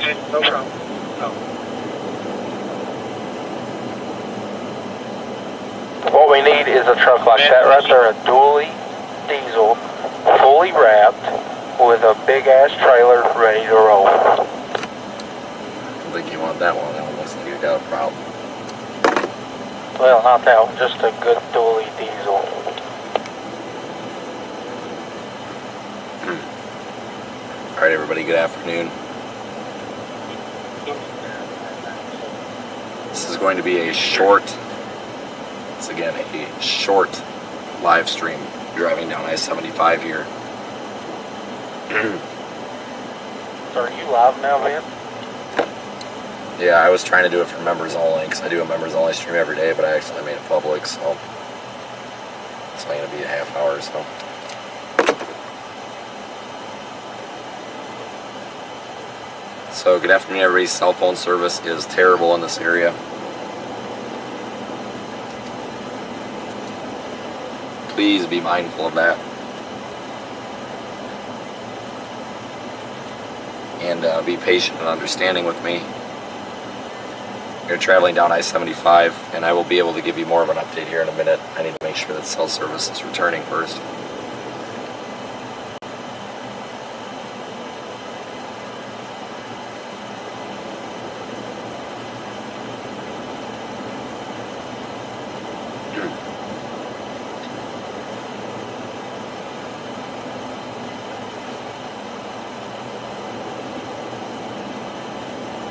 Okay, no problem. No. What we need is a truck like that right there, a dually diesel, fully wrapped, with a big ass trailer ready to roll. I don't think you want that one. That one looks like you got a problem. Well, not that one, just a good dually diesel. Alright everybody, good afternoon. This is going to be a short, it's again a short live stream driving down I-75 here. So are you live now, Vin? Yeah, I was trying to do it for members only because I do a members only stream every day, but I actually made it public, so it's only going to be a half hour or so. So good afternoon everybody. Cell phone service is terrible in this area. Please be mindful of that. And be patient and understanding with me. You're traveling down I-75, and I will be able to give you more of an update here in a minute. I need to make sure that cell service is returning first.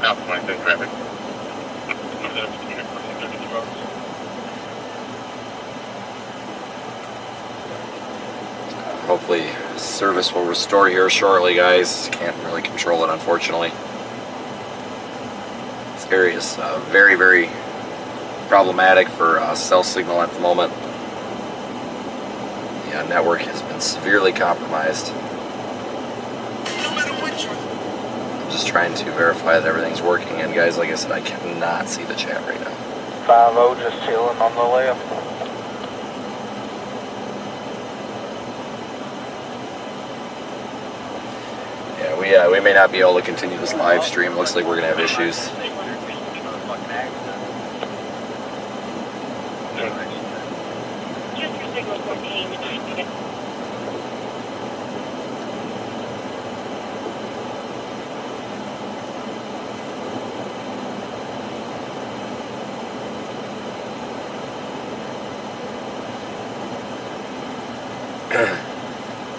South 23 traffic. Hopefully service will restore here shortly, guys. Can't really control it, unfortunately. This area is very, very problematic for cell signal at the moment. The network has been severely compromised. I'm just trying to verify that everything's working, and guys, like I said, I cannot see the chat right now. 5-0 just chilling on the left. Yeah, we may not be able to continue this live stream. Looks like we're gonna have issues.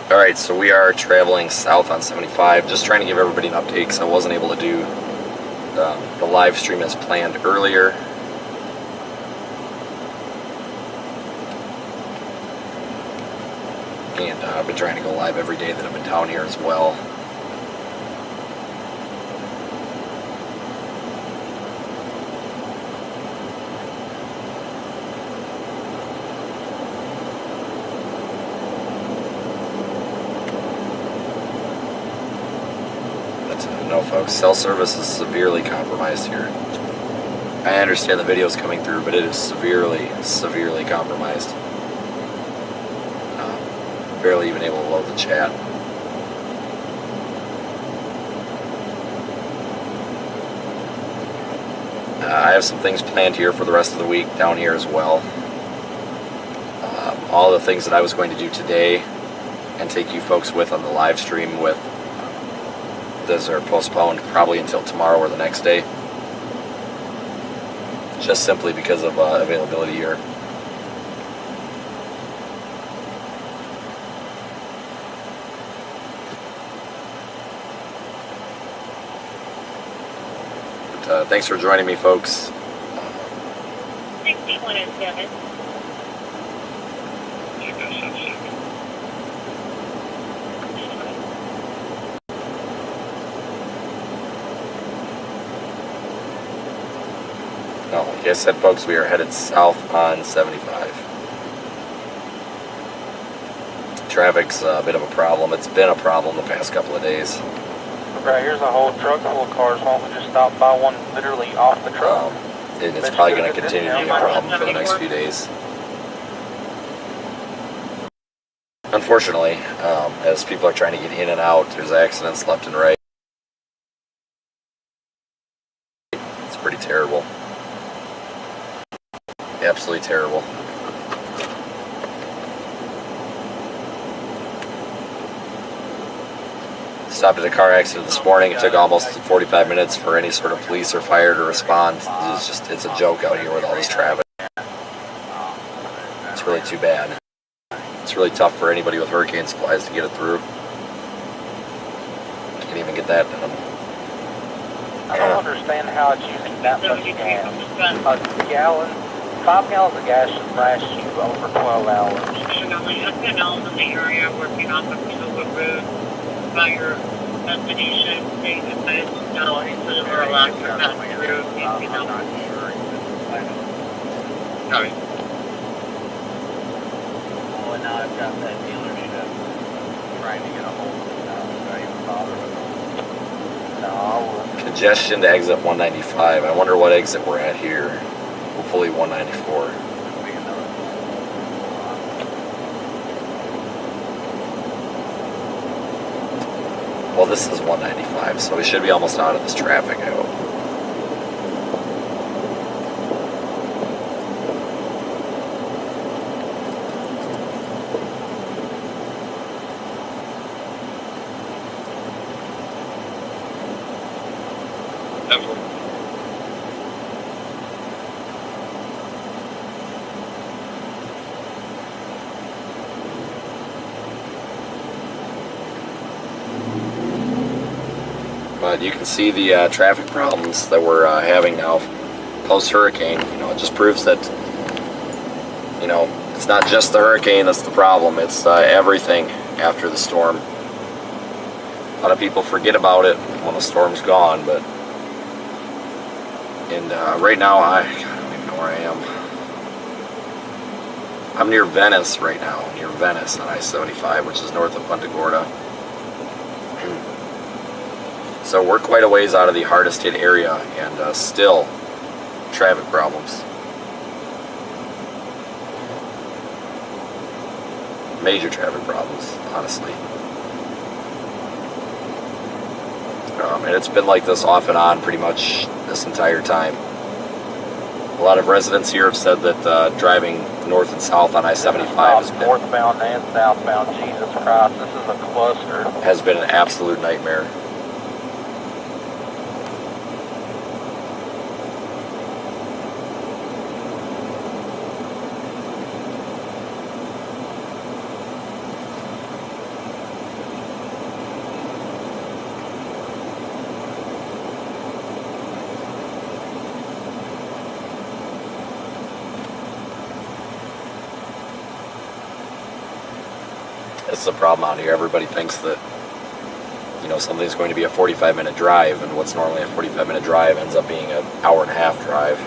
Alright, so we are traveling south on 75. Just trying to give everybody an update because I wasn't able to do the live stream as planned earlier. And I've been trying to go live every day that I've been down here as well. No, folks, cell service is severely compromised here. I understand the video is coming through, but it is severely, severely compromised. Barely even able to load the chat. I have some things planned here for the rest of the week down here as well. All the things that I was going to do today and take you folks with on the live stream with those are postponed probably until tomorrow or the next day, just simply because of availability here. But, thanks for joining me, folks. 6107. No, like I said, folks, we are headed south on 75. Traffic's a bit of a problem. It's been a problem the past couple of days. Right here's a whole truck full of cars. Why don't we just stop by one literally off the truck? It's probably going to continue to be a problem for the next few days. Unfortunately, as people are trying to get in and out, there's accidents left and right. pretty terrible. Absolutely terrible. Stopped at a car accident this morning. It took almost 45 minutes for any sort of police or fire to respond. It's a joke out here with all this traffic. It's really too bad. It's really tough for anybody with hurricane supplies to get it through. Can't even get that done. I don't understand how it's using that much gas. A gallon, 5 gallons of gas should last you over 12 hours. I've been all in the area working on the Silver Road by your destination. They said no, instead of our allowed to pass through, you know. Sorry. Oh, and now I've got that dealership trying to get a hold of it now. Should I even bother with them? No, I wouldn't. Congestion to exit 195. I wonder what exit we're at here. Hopefully 194. Well, this is 195, so we should be almost out of this traffic, I hope. But you can see the traffic problems that we're having now post-hurricane. You know, it just proves that, you know, it's not just the hurricane that's the problem. It's everything after the storm. A lot of people forget about it when the storm's gone, but right now I don't even know where I am. I'm near Venice right now, near Venice on I-75, which is north of Punta Gorda. So we're quite a ways out of the hardest hit area, and still traffic problems. Major traffic problems, honestly. And it's been like this off and on pretty much this entire time. A lot of residents here have said that driving north and south on I-75 northbound and southbound, Jesus Christ, this is a cluster. Has been an absolute nightmare. It's the problem out here. Everybody thinks that, you know, something's going to be a 45-minute drive, and what's normally a 45-minute drive ends up being an hour-and-a-half drive.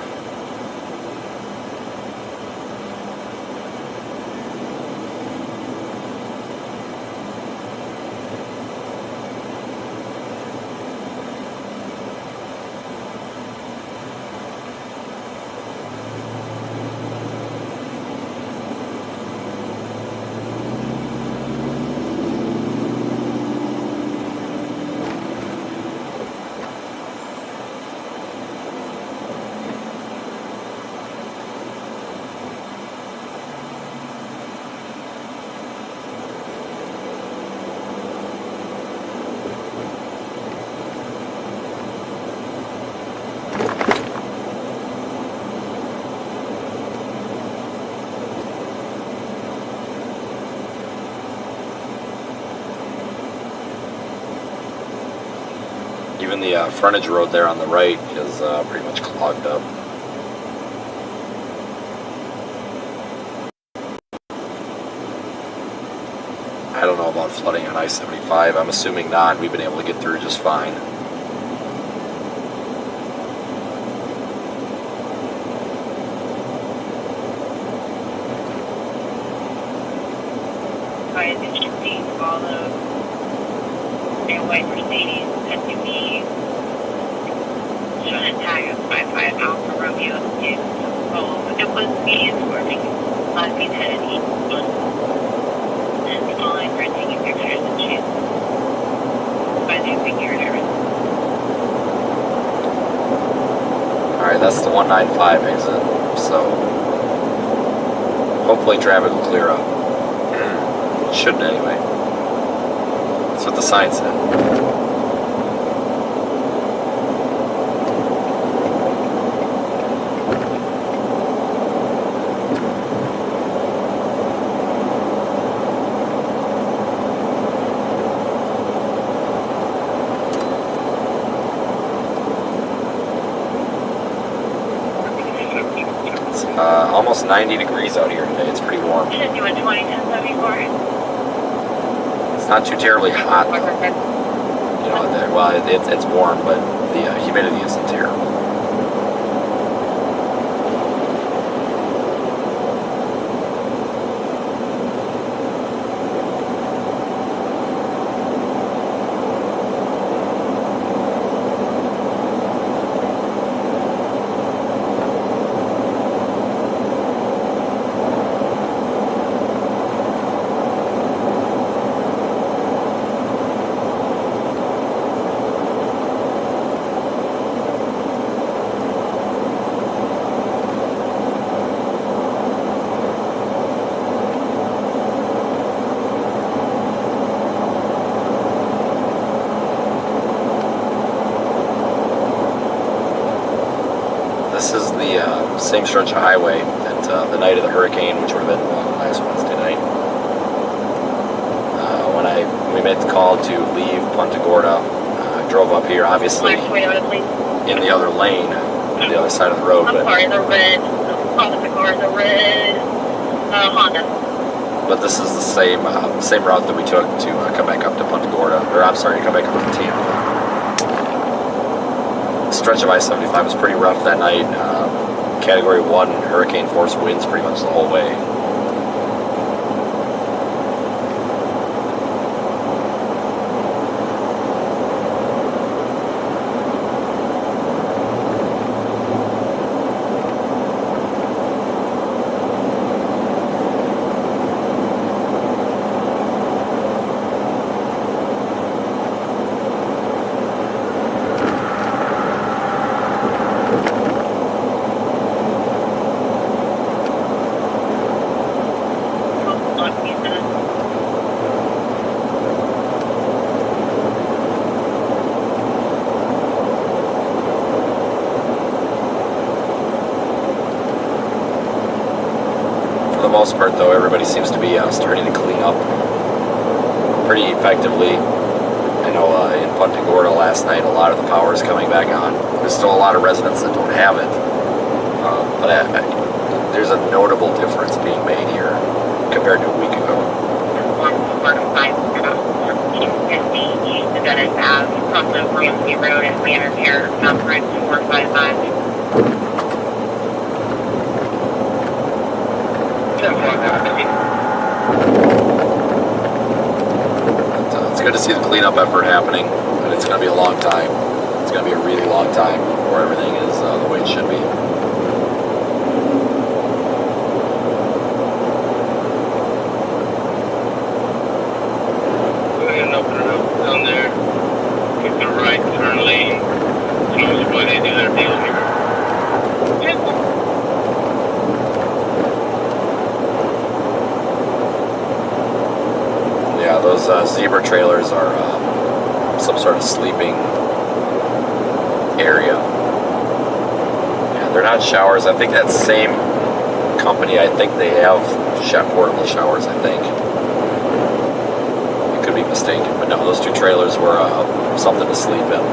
Even the frontage road there on the right is pretty much clogged up. I don't know about flooding on I-75. I'm assuming not. We've been able to get through just fine. By the 15 follow a white Mercedes SUV showing a tag of 55 Alfa Romeo 2. Oh, it was median working. Last being headed east. And following for taking pictures and shoots by the figure and everything. Alright, that's the 195 exit, so hopefully traffic will clear up. It shouldn't anyway. That's what the sign said. Almost 90 degrees out here today. It's pretty warm. Should do a 20-10-74. It's not too terribly hot, though. You know, well, it's warm, but the humidity isn't terrible. This is the same stretch of highway that the night of the hurricane, which would have been last Wednesday night. When we made the call to leave Punta Gorda, I drove up here, obviously in the other lane, on the other side of the road. I'm sorry, the red, the red Honda. But this is the same route that we took to come back up to Punta Gorda, or I'm sorry, to come back up to Tampa. The stretch of I-75 was pretty rough that night. Category 1 hurricane force winds pretty much the whole way. For the most part, though, everybody seems to be starting to clean up pretty effectively. I know in Punta Gorda last night, a lot of the power is coming back on. There's still a lot of residents that don't have it, but there's a notable difference being made here compared to a week ago. Cross over Ramsey Road and Banner Care, Mountain Road 455. It's good to see the cleanup effort happening, but it's going to be a long time. It's going to be a really long time before everything is the way it should be. Go ahead and open it up down there. Take the right turn lane. It's usually why they do their deal here. Yeah, those zebra trailers are some sort of sleeping area. Yeah, they're not showers. I think that same company, I think they have portable showers, I think. I could be mistaken, but no, those two trailers were something to sleep in.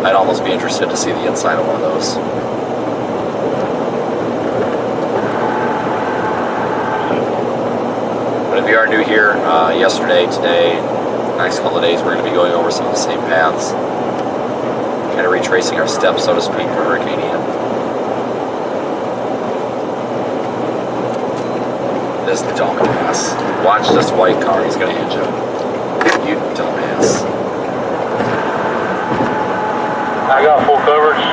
I'd almost be interested to see the inside of one of those. But if you are new here, yesterday, today, the next couple of days, we're going to be going over some of the same paths. Kind of retracing our steps, so to speak, for Hurricane Ian. This dumbass. Watch this white car, he's going to hit you. You dumbass. I got full coverage.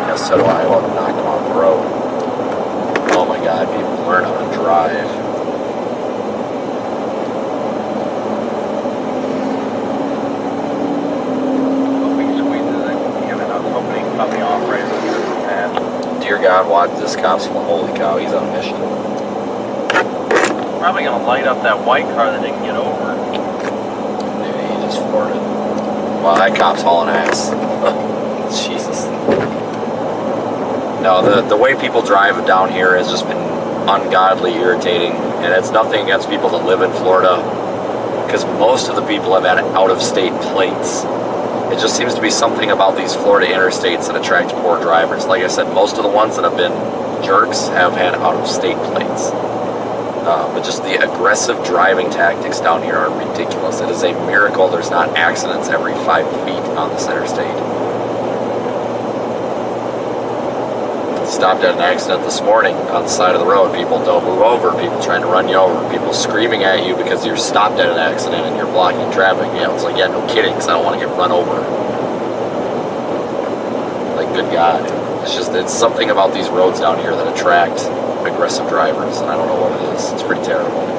Yes, so do I. Well, knock him off the road. Oh my god, people learn how to drive. Hoping squeezes it. I was hoping he cut me off. dear God, watch this cop's full. Holy cow, he's on a mission. Probably gonna light up that white car that didn't get over. Dude, he just floored it. Wow, that cop's hauling ass. Jesus. No, the way people drive down here has just been ungodly irritating, and it's nothing against people that live in Florida, because most of the people have had out-of-state plates. It just seems to be something about these Florida interstates that attract poor drivers. Like I said, most of the ones that have been jerks have had out-of-state plates. But just the aggressive driving tactics down here are ridiculous. It is a miracle there's not accidents every 5 feet on this interstate. Stopped at an accident this morning on the side of the road. People don't move over. People trying to run you over. People screaming at you because you're stopped at an accident and you're blocking traffic. You know, it's like, yeah, no kidding, because I don't want to get run over. Like, good God. It's something about these roads down here that attract aggressive drivers, and I don't know what it is. It's pretty terrible.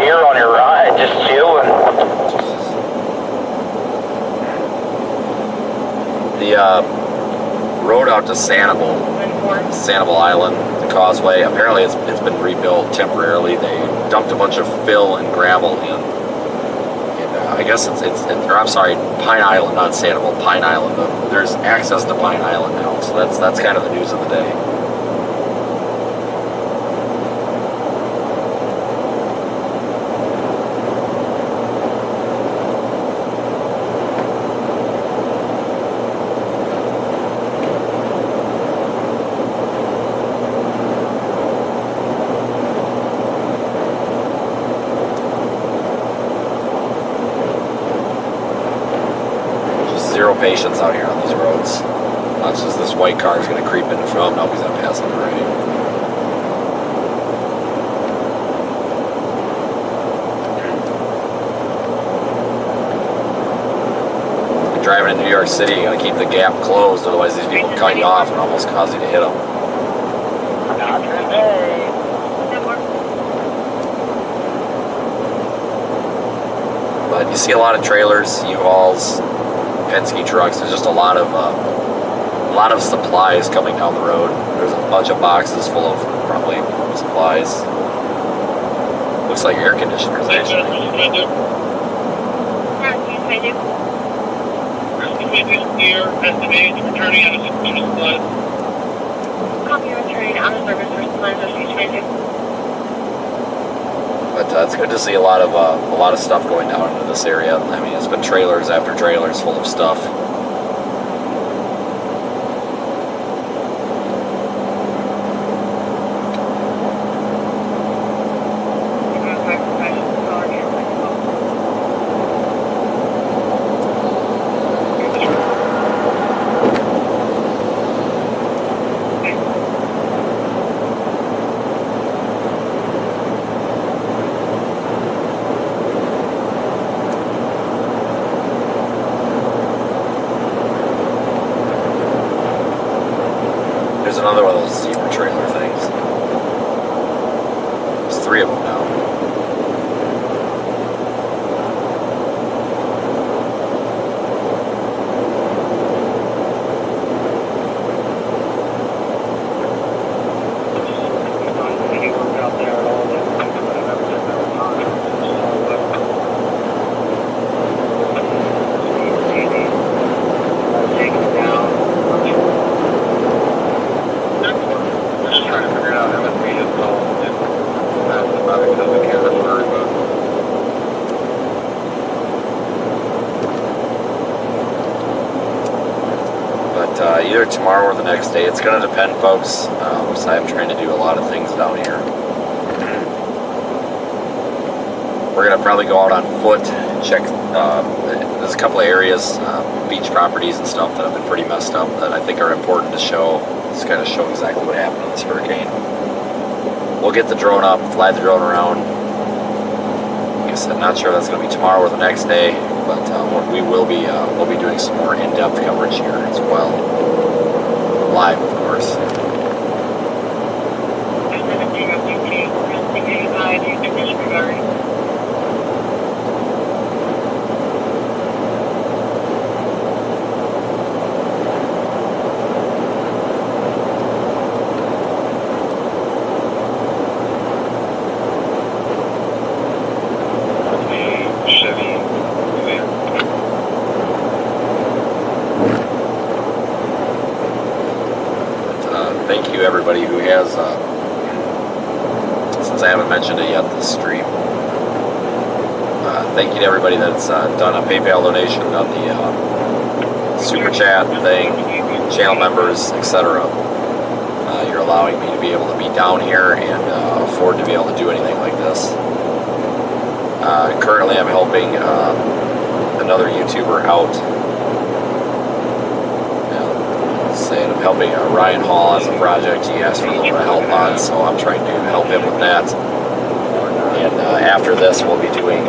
On your ride, just chilling. The road out to Sanibel Island, the causeway, apparently it's been rebuilt temporarily. They dumped a bunch of fill and gravel in. And I guess or I'm sorry, Pine Island, not Sanibel, Pine Island. There's access to Pine Island now, so that's kind of the news of the day. Zero patience out here on these roads. Not just this white car is going to creep into front. Nope, he's going to pass on the right. Driving in New York City, you got to keep the gap closed, otherwise these people cut you off and almost cause you to hit them. Not today. But you see a lot of trailers, U-Hauls, Penske trucks. There's just a lot of supplies coming down the road. There's a bunch of boxes full of probably supplies. Looks like air conditioners actually. Here, estimated returning out of service flood. Copy, returning out of service for supplies or CJ. But it's good to see a lot of stuff going down into this area. I mean, it's been trailers after trailers full of stuff. There's another one of those zebra trailer things. There's 3 of them now. Either tomorrow or the next day. It's going to depend, folks. So I'm trying to do a lot of things down here. We're going to probably go out on foot, check. There's a couple of areas, beach properties and stuff that have been pretty messed up that I think are important to show. Just kind of show exactly what happened on this hurricane. We'll get the drone up, fly the drone around. Like I said, not sure if that's going to be tomorrow or the next day, but we'll be doing some more in-depth coverage here as well. Live, of course. I 17 of 18, 85, you can disregard. has, since I haven't mentioned it yet this stream, thank you to everybody that's done a PayPal donation, on the super chat thing, channel members, etc. You're allowing me to be able to be down here and afford to be able to do anything like this. Currently I'm helping another YouTuber out. Saying I'm helping Ryan Hall as a project he asked for a little bit of help on, so I'm trying to help him with that. And after this, we'll be doing,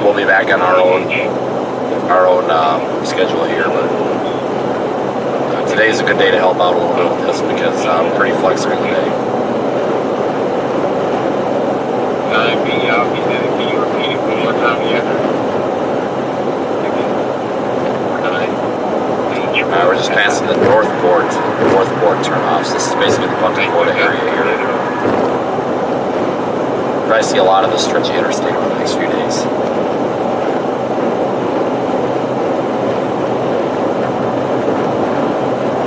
we'll be back on our own schedule here. But today's a good day to help out a little bit with this because I'm pretty flexible today. Can you repeat it one more time? We're just passing the Northport turnoffs. This is basically the Punta Gorda area here. Probably see a lot of this stretch of interstate over the next few days.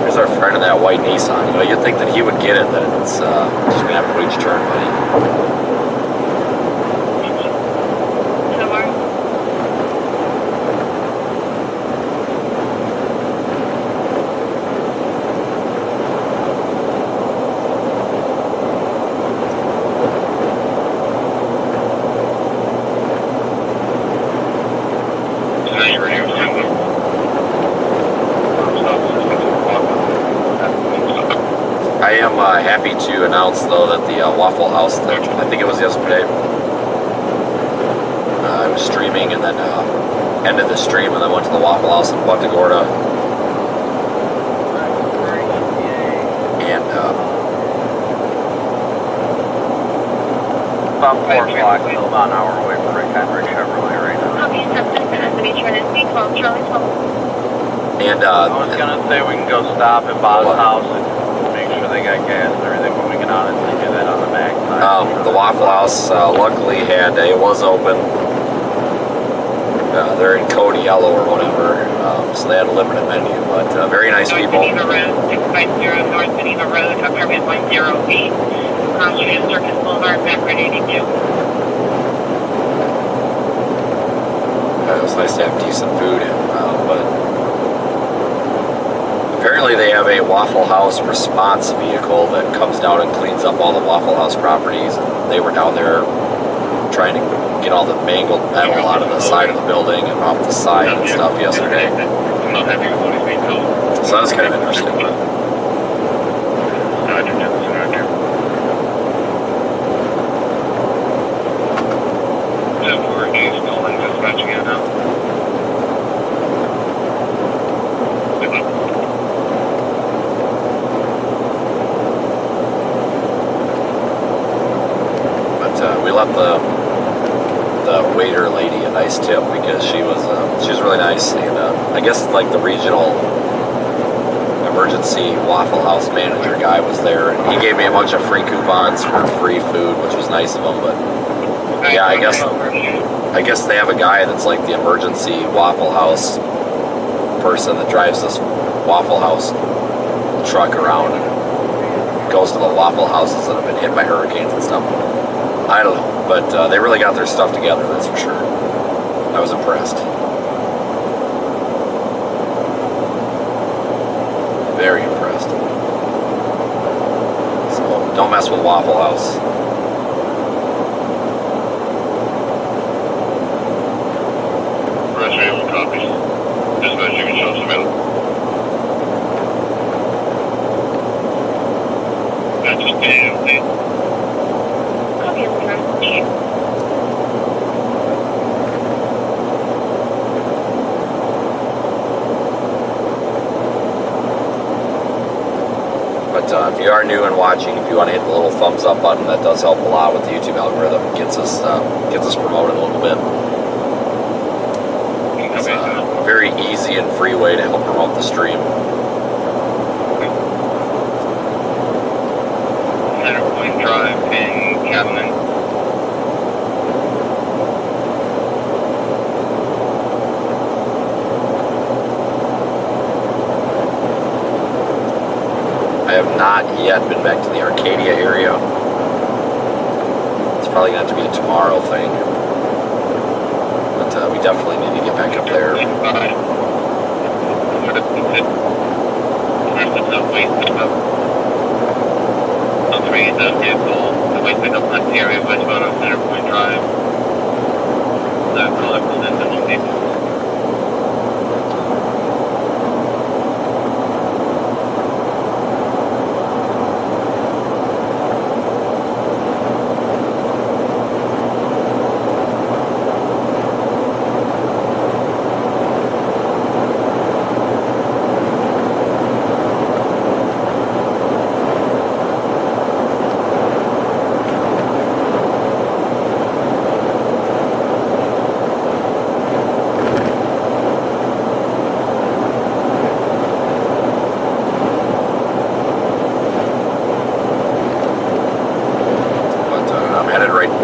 Here's our friend in that white Nissan. You know, you'd think that he would get it, that it's just gonna have to wait your turn, buddy. Happy to announce, though, that the Waffle House, that I think it was yesterday, I was streaming and then ended the stream and then went to the Waffle House in Punta Gorda. And about 4 o'clock, still about an hour away from Rick Hendrick Chevrolet right now. And I was gonna say we can go stop at Bob's house and make sure they got gas and everything, but we can honestly do that on the back side. the Waffle House luckily it was open. They're in code yellow or whatever, so they had a limited menu, but very nice people. North Geneva Road, 650 North Geneva Road, apartment 108, Carlsbad Circus Boulevard, Bedford 82. It was nice to have decent food, but apparently they have a Waffle House response vehicle that comes down and cleans up all the Waffle House properties, and they were down there trying to get all the mangled metal out of the side of the building and off the side and stuff yesterday. So that was kind of interesting. We left the waiter lady a nice tip because she was really nice, and I guess like the regional emergency Waffle House manager guy was there, and he gave me a bunch of free coupons for free food, which was nice of him. But yeah, I guess they have a guy that's like the emergency Waffle House person that drives this Waffle House truck around and goes to the Waffle Houses that have been hit by hurricanes and stuff. I don't know, but they really got their stuff together, that's for sure. I was impressed. Very impressed. So, don't mess with Waffle House. Press available copies. Dispatch, you can show us available. That's just damn thing. Copy of the message. But if you are new and watching, if you want to hit the little thumbs up button, that does help a lot with the YouTube algorithm. It gets us promoted a little bit. It's a very easy and free way to help promote the stream. Center Point Drive in Cabinet. I have not yet been back to the Arcadia area. It's probably going to have to be a tomorrow thing. But we definitely need to get back up there. Area westbound on Center Point Drive. That collected into Home Depot.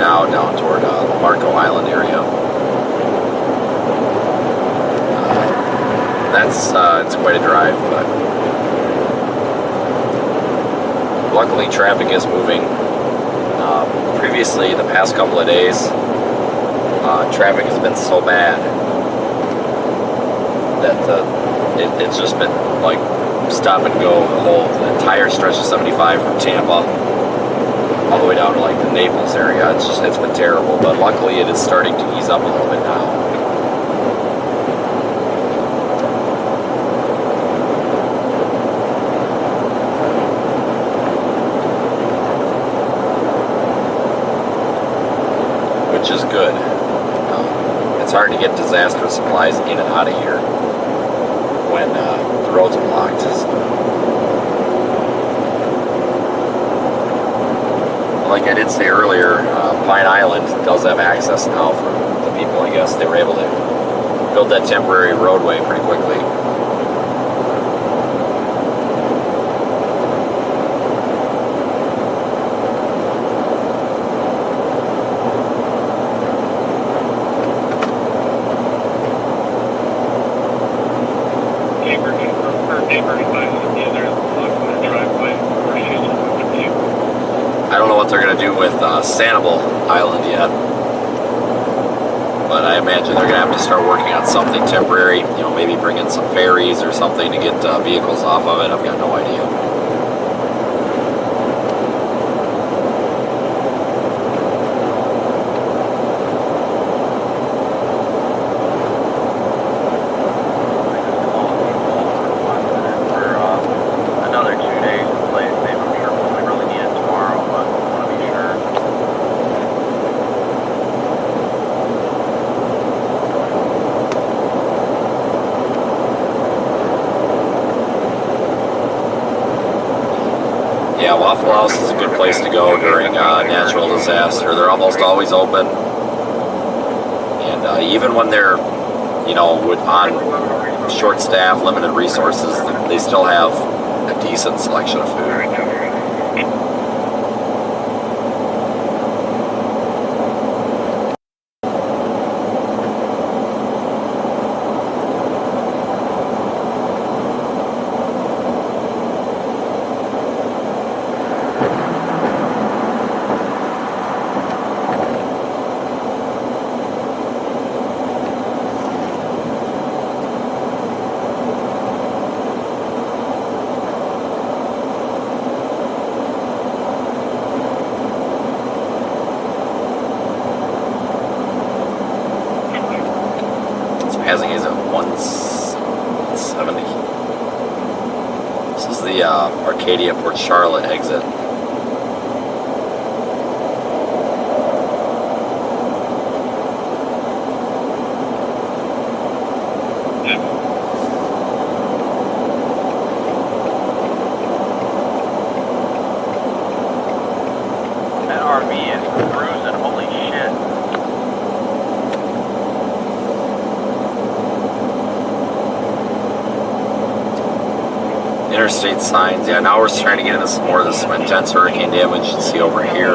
Down toward the Marco Island area. It's quite a drive, but luckily traffic is moving. Previously, the past couple of days, traffic has been so bad that it's just been like stop and go the entire stretch of 75 from Tampa all the way down to like the Naples area. It's been terrible, but luckily it is starting to ease up a little bit now. Which is good. It's hard to get disaster supplies in and out of here when the roads are blocked. Like I did say earlier, Pine Island does have access now for the people. I guess they were able to build that temporary roadway pretty quickly. I don't know what they're going to do with Sanibel Island yet, but I imagine they're going to have to start working on something temporary, you know, maybe bring in some ferries or something to get vehicles off of it. I've got no idea. Yeah, Waffle House is a good place to go during natural disaster. They're almost always open, and even when they're, you know, on short staff, limited resources, they still have a decent selection of food. Passing is at 170. This is the Arcadia Port Charlotte exit. That RV is cruising, holy shit. Interstate signs. Yeah, now we're trying to get into some more of this intense hurricane damage. You can see over here,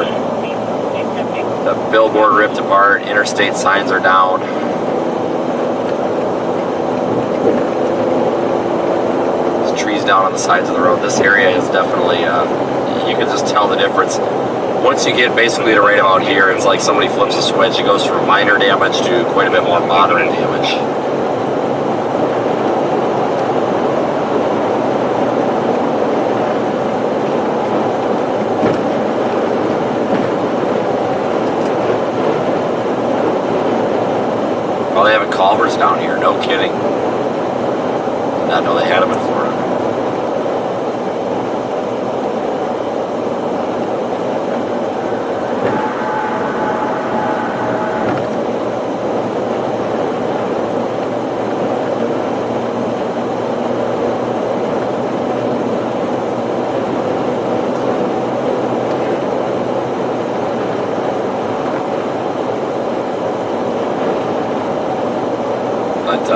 the billboard ripped apart, interstate signs are down. This trees down on the sides of the road. This area is definitely, you can just tell the difference. Once you get basically to right about here, it's like somebody flips a switch. It goes from minor damage to quite a bit more moderate damage. Oh, they have culverts down here. No kidding. Did not know they had them in Florida.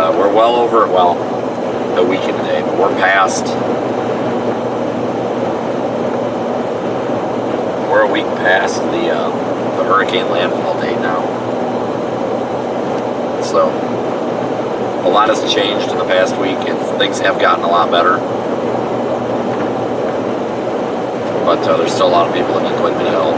We're well over, well, the weekend today, but we're a week past the hurricane landfall date now. So, a lot has changed in the past week, and things have gotten a lot better. But there's still a lot of people that need quite a bit of help.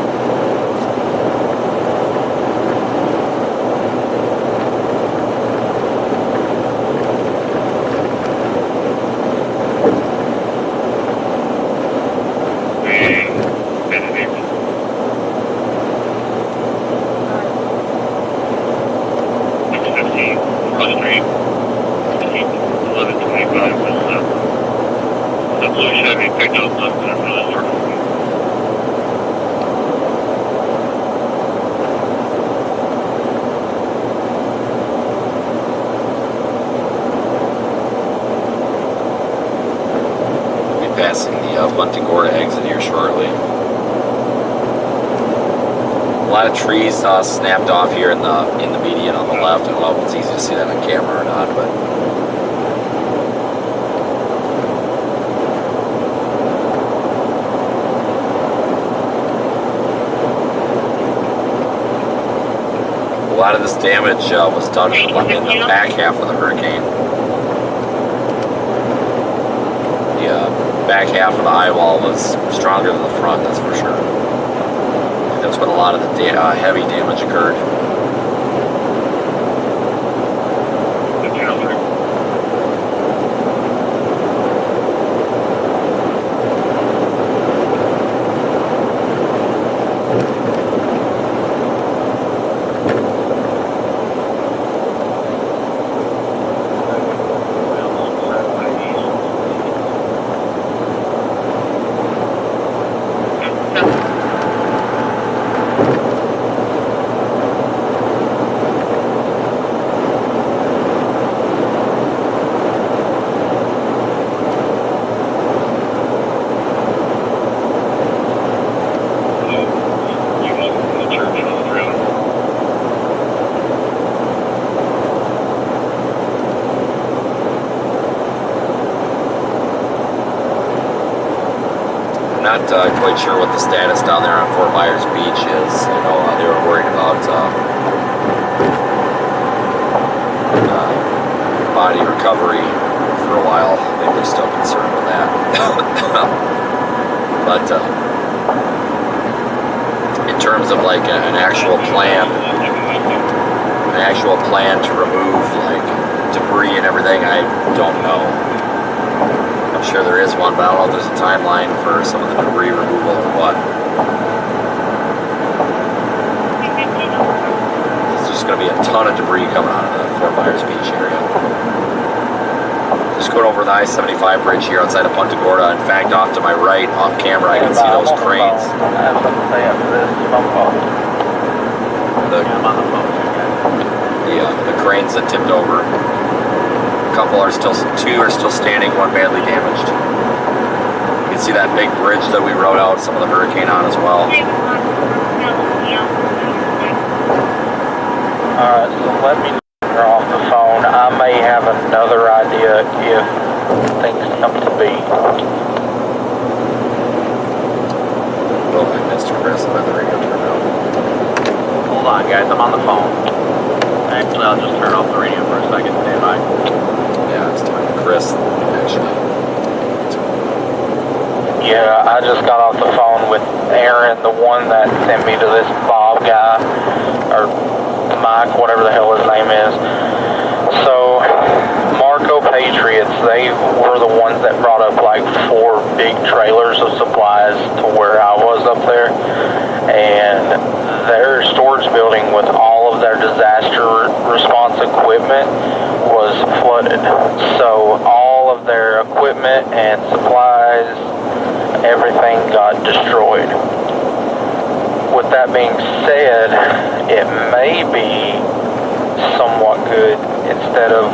Passing the Punta Gorda exit here shortly. A lot of trees snapped off here in the median on the left. I don't know if it's easy to see that on camera or not, but a lot of this damage was done in the back half of the hurricane. Back half of the eye wall was stronger than the front, that's for sure. That's when a lot of the heavy damage occurred. Not quite sure what the status down there on Fort Myers Beach is. I know they were worried about body recovery for a while. I think they're still concerned with that. But in terms of like an actual plan to remove like debris and everything, I don't know. I'm sure there is one, but I don't know if there's a timeline for some of the debris removal or what. There's just going to be a ton of debris coming out of the Fort Myers Beach area. Just going over the I-75 bridge here outside of Punta Gorda. In fact, off to my right, off camera, I can see those cranes. The cranes that tipped over. Two are still standing, one badly damaged. You can see that big bridge that we rode out some of the hurricane on as well. Alright, so let me turn off the phone. I may have another idea if things come to be. Oh, I missed Chris. I bet the radio turned out. Hold on, guys, I'm on the phone. Actually, I'll just turn off the radio for a second. Stand by. Yeah, I was talking to Chris, actually. Yeah, I just got off the phone with Aaron, the one that sent me to this Bob guy, or Mike, whatever the hell his name is. So, Marco Patriots, they were the ones that brought up like 4 big trailers of supplies to where I was up there. And their storage building with all of their disaster response equipment was flooded. So, all of their equipment and supplies, everything got destroyed. With that being said, it may be somewhat good instead of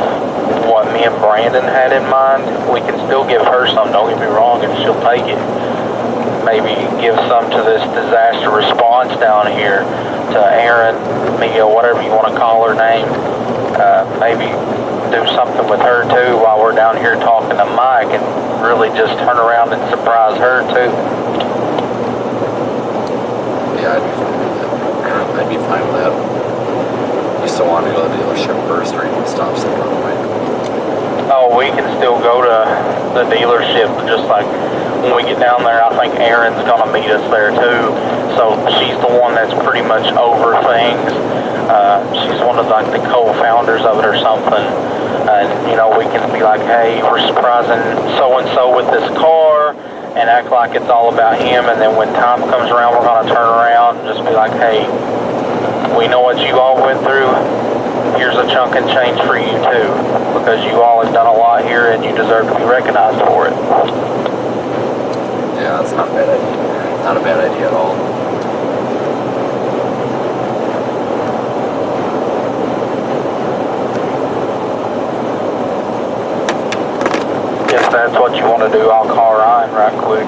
what me and Brandon had in mind. We can still give her some, don't get me wrong, and she'll take it. Maybe give some to this disaster response down here, to Erin, Mia, whatever you want to call her name. Maybe do something with her too while we're down here talking to Mike, and really just turn around and surprise her too. Yeah, I'd be fine with that. You still want to go to the dealership first, or you can stop somewhere on the way? Oh, we can still go to the dealership, just like when we get down there. I think Erin's gonna meet us there too. So she's the one that's pretty much over things. She's one of like the co-founders of it or something. And you know, we can be like, hey, we're surprising so-and-so with this car, and act like it's all about him. And then when time comes around, we're gonna turn around and just be like, hey, we know what you all went through. Here's a chunk and change for you too, because you all have done a lot here and you deserve to be recognized for it. Yeah, that's not a bad idea. Not a bad idea at all. If that's what you want to do, I'll call Ryan right quick.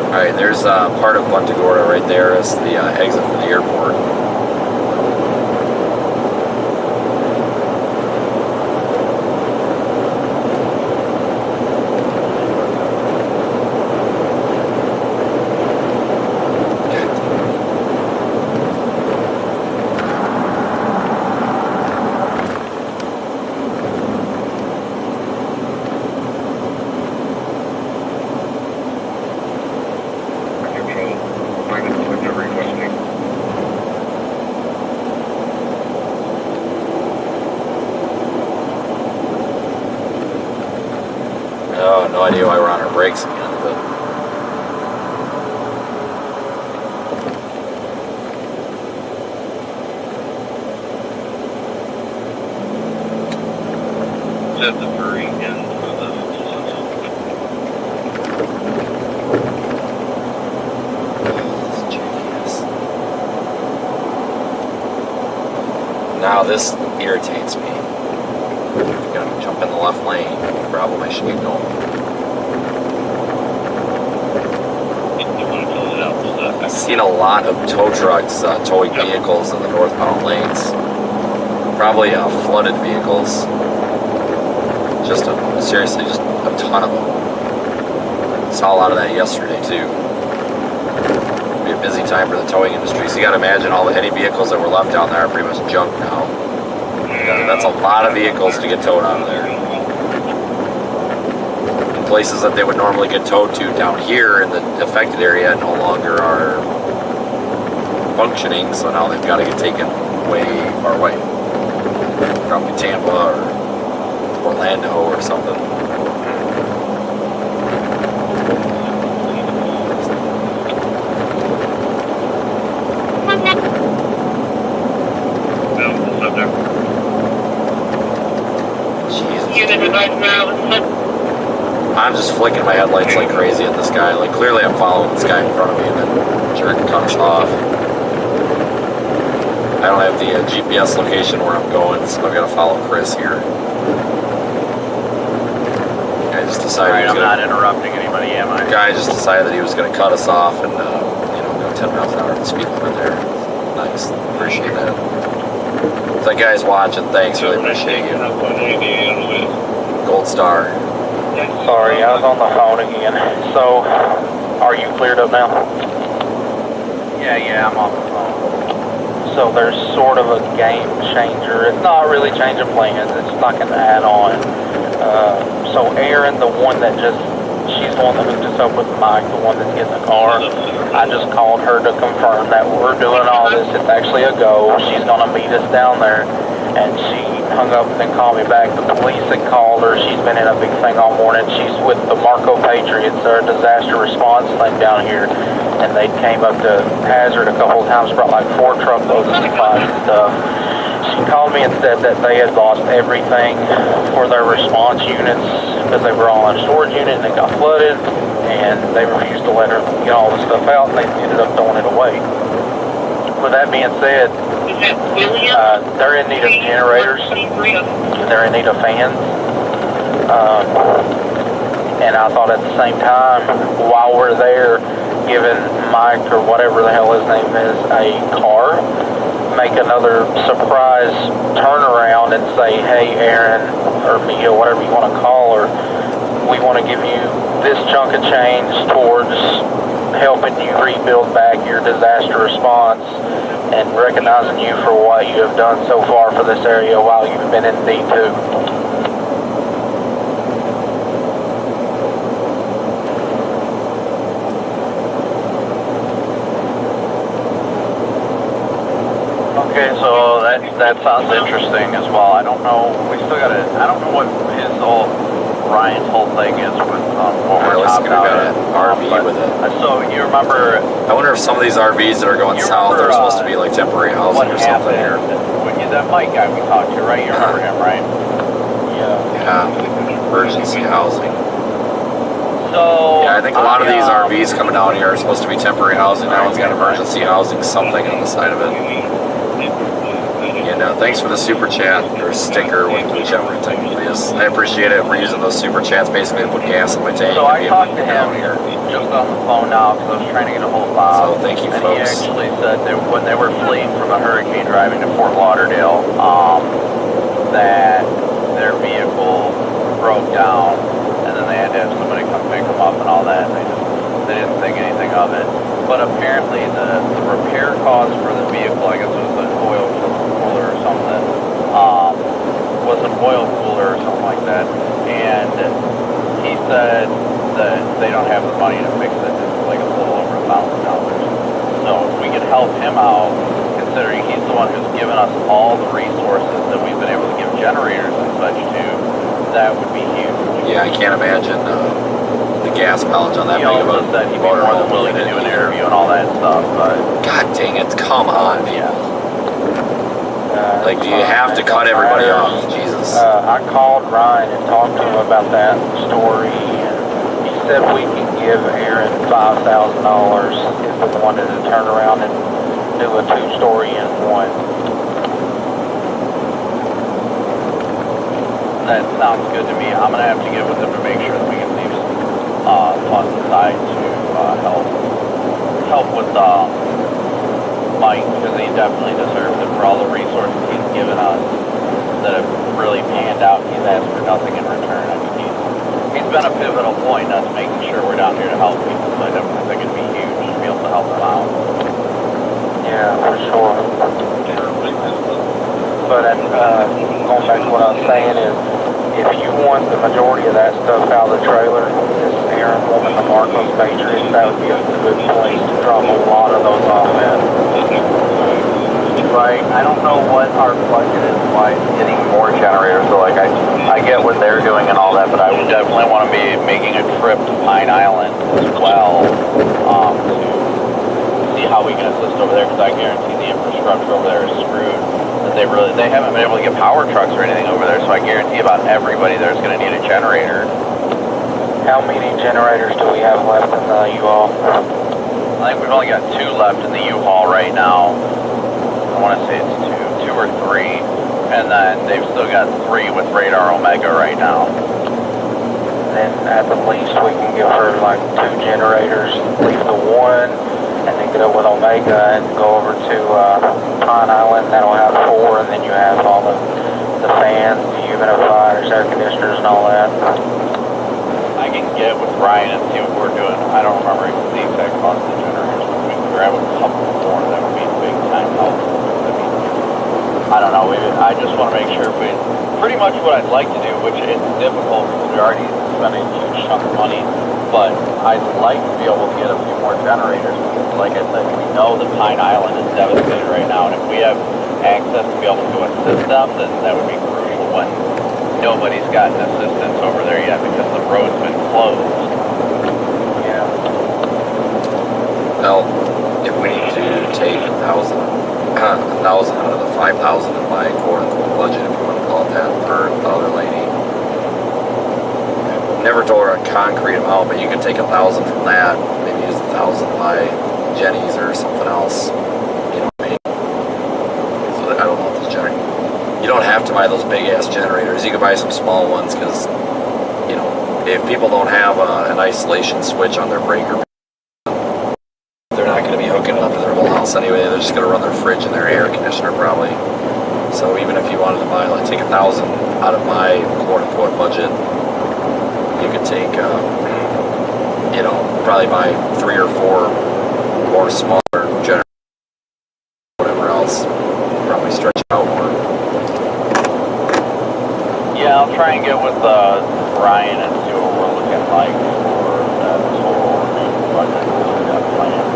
Alright, there's part of Punta Gorda right there is the exit for the airport. Oh, no idea why we're on our brakes again, but Set the furry in for the now this irritates me. I'm gonna jump in the left lane. Problem, I should get going. You want to fill it out with stuff. I've seen a lot of tow trucks towing vehicles in the northbound lanes. Probably flooded vehicles. Seriously, just a ton of them. Saw a lot of that yesterday too. It'll be a busy time for the towing industry. So you gotta imagine any vehicles that were left down there are pretty much junk now. That's a lot of vehicles to get towed out of there. And places that they would normally get towed to down here in the affected area no longer are functioning, so now they've got to get taken way far away. Probably Tampa or Orlando or something. I'm just flicking my headlights like crazy at this guy. Like, clearly I'm following this guy in front of me and then jerk cuts off. I don't have the GPS location where I'm going, so I've got to follow Chris here. I just decided I'm not interrupting anybody, am I? The guy just decided that he was going to cut us off and, you know, 10 miles an hour at the speed limit there. Nice. Appreciate that. So guys watching, thanks. Really appreciate you. Gold star. Sorry, I was on the phone again. So, are you cleared up now? Yeah, I'm on the phone. So there's sort of a game changer. It's not really changing plans. It's like an add-on. So Erin, the one that she's the one that hooked us up with Mike, the one that's getting the car. I just called her to confirm that we're doing all this. It's actually a go. She's gonna meet us down there. And she hung up and then called me back. The police had called her. She's been in a big thing all morning. She's with the Marco Patriots, their disaster response thing down here. And they came up to Hazard a couple of times, brought like 4 truckloads of supplies and stuff. She called me and said that they had lost everything for their response units because they were all in a storage unit and it got flooded. And they refused to let her get all the stuff out and they ended up throwing it away. With that being said, they're in need of generators. They're in need of fans. And I thought at the same time, while we're there, giving Mike or whatever the hell his name is a car, make another surprise turnaround and say, hey, Erin or Mia, whatever you want to call her, we want to give you this chunk of change towards helping you rebuild back your disaster response and recognizing you for what you have done so far for this area while you've been in D2. Okay, so that sounds interesting as well. I don't know. I don't know what Ryan's whole thing is with what we're talking about. An RV with it. So you remember? I wonder if some of these RVs that are going south are supposed to be like temporary housing or something here. When that Mike guy we talked to, right? You remember him, right? Yeah. Emergency housing. So yeah, I think a lot of these RVs coming down here are supposed to be temporary housing. That one's got emergency housing something on the side of it. And thanks for the super chat or sticker, whichever it technically is. I appreciate it. We're using those super chats basically to put gas in my tank. So I talked to him just on the phone now because I was trying to get a hold of Bob. So thank you, and folks. He actually said that when they were fleeing from a hurricane driving to Fort Lauderdale, that their vehicle broke down, and then they had to have somebody come pick them up and all that. And they didn't think anything of it. But apparently the repair cost for the vehicle, I guess it was an oil cooler or something, was an oil cooler or something like that. And he said that they don't have the money to fix it. It's like a little over $1,000. So if we could help him out, considering he's the one who's given us all the resources that we've been able to give generators and such to, that would be huge. Yeah, I can't imagine the gas mileage on that big of a motor. He'd be more than willing to do an interview and all that stuff, but... God dang it, come on, people. Yeah. Like, do you have to cut everybody off? Jesus. I called Ryan and talked to him about that story, and he said we could give Erin $5,000 if we wanted to turn around and do a 2-story in one. That sounds good to me. I'm going to have to get with him to make sure that we can leave funds aside to help with Mike, because he definitely deserves it for all the resources he's given us that have really panned out. He's asked for nothing in return. I mean, he's been a pivotal point in us making sure we're down here to help people, so I definitely think it'd be huge to be able to help them out. Yeah, for sure. But going back to what I was saying is, if you want the majority of that stuff out of the trailer, this Erin woman, the Marcos Patriots, that would be a good place to drop a lot of those off at. Right. I don't know what our budget is like getting more generators. So like I get what they're doing and all that, but I would definitely want to be making a trip to Pine Island as well to see how we can assist over there, because I guarantee the infrastructure over there is screwed. They haven't been able to get power trucks or anything over there, so I guarantee about everybody there's going to need a generator. How many generators do we have left in the U-Haul? I think we've only got 2 left in the U-Haul right now. I want to say it's 2 or 3, and then they've still got 3 with Radar Omega right now. And then at the least we can give her like 2 generators, leave the one and then get up with Omega and go over to Pine Island. That'll have 4, and then you have all the fans, the humidifiers, air conditioners, and all that. I can get with Ryan and see what we're doing. I don't remember the exact cost of the generators, but we can grab a couple more. That would be a big time help. I mean, I don't know. I just want to make sure we. Pretty much what I'd like to do, which is difficult because we're already spending a huge chunk of money, but I'd like to be able to get a few more generators. Like I said, we know that Pine Island is devastated right now, and if we have access to be able to assist them, then that would be crucial when nobody's gotten assistance over there yet because the road's been closed. Yeah. Well, if we need to take 1,000 out of the 5,000 in my quote-unquote budget, if you want to call it that, for the other lady. Never told her a concrete amount, but you could take 1,000 from that, maybe use 1,000 by Jenny's or something else. You know what I mean? So I don't know if those generators. You don't have to buy those big ass generators. You can buy some small ones because, you know, if people don't have an isolation switch on their breaker, they're not going to be hooking it up to their whole house anyway. They're just going to run their fridge and their air conditioner probably. So even if you wanted to buy, like, take 1,000 out of my quote-unquote budget, you could take, you know, probably buy 3 or 4 more smaller generators, whatever else, probably stretch out more. Yeah, I'll try and get with Ryan and see what we're looking like for that total remaining budget. So we got plans.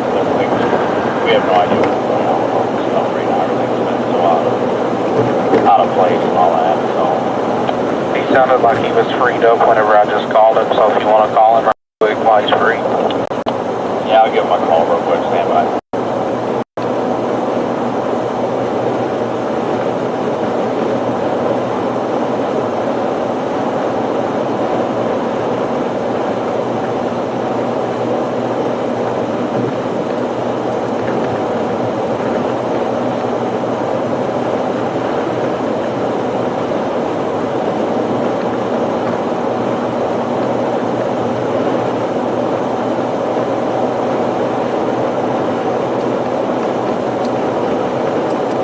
We have no idea what's going on with all this stuff right now. Everything's been so out of place and all that. So He sounded like he was freed up whenever I just called him, so if you want to call him right quick while he's free. yeah, I'll give him a call real quick. Stand by.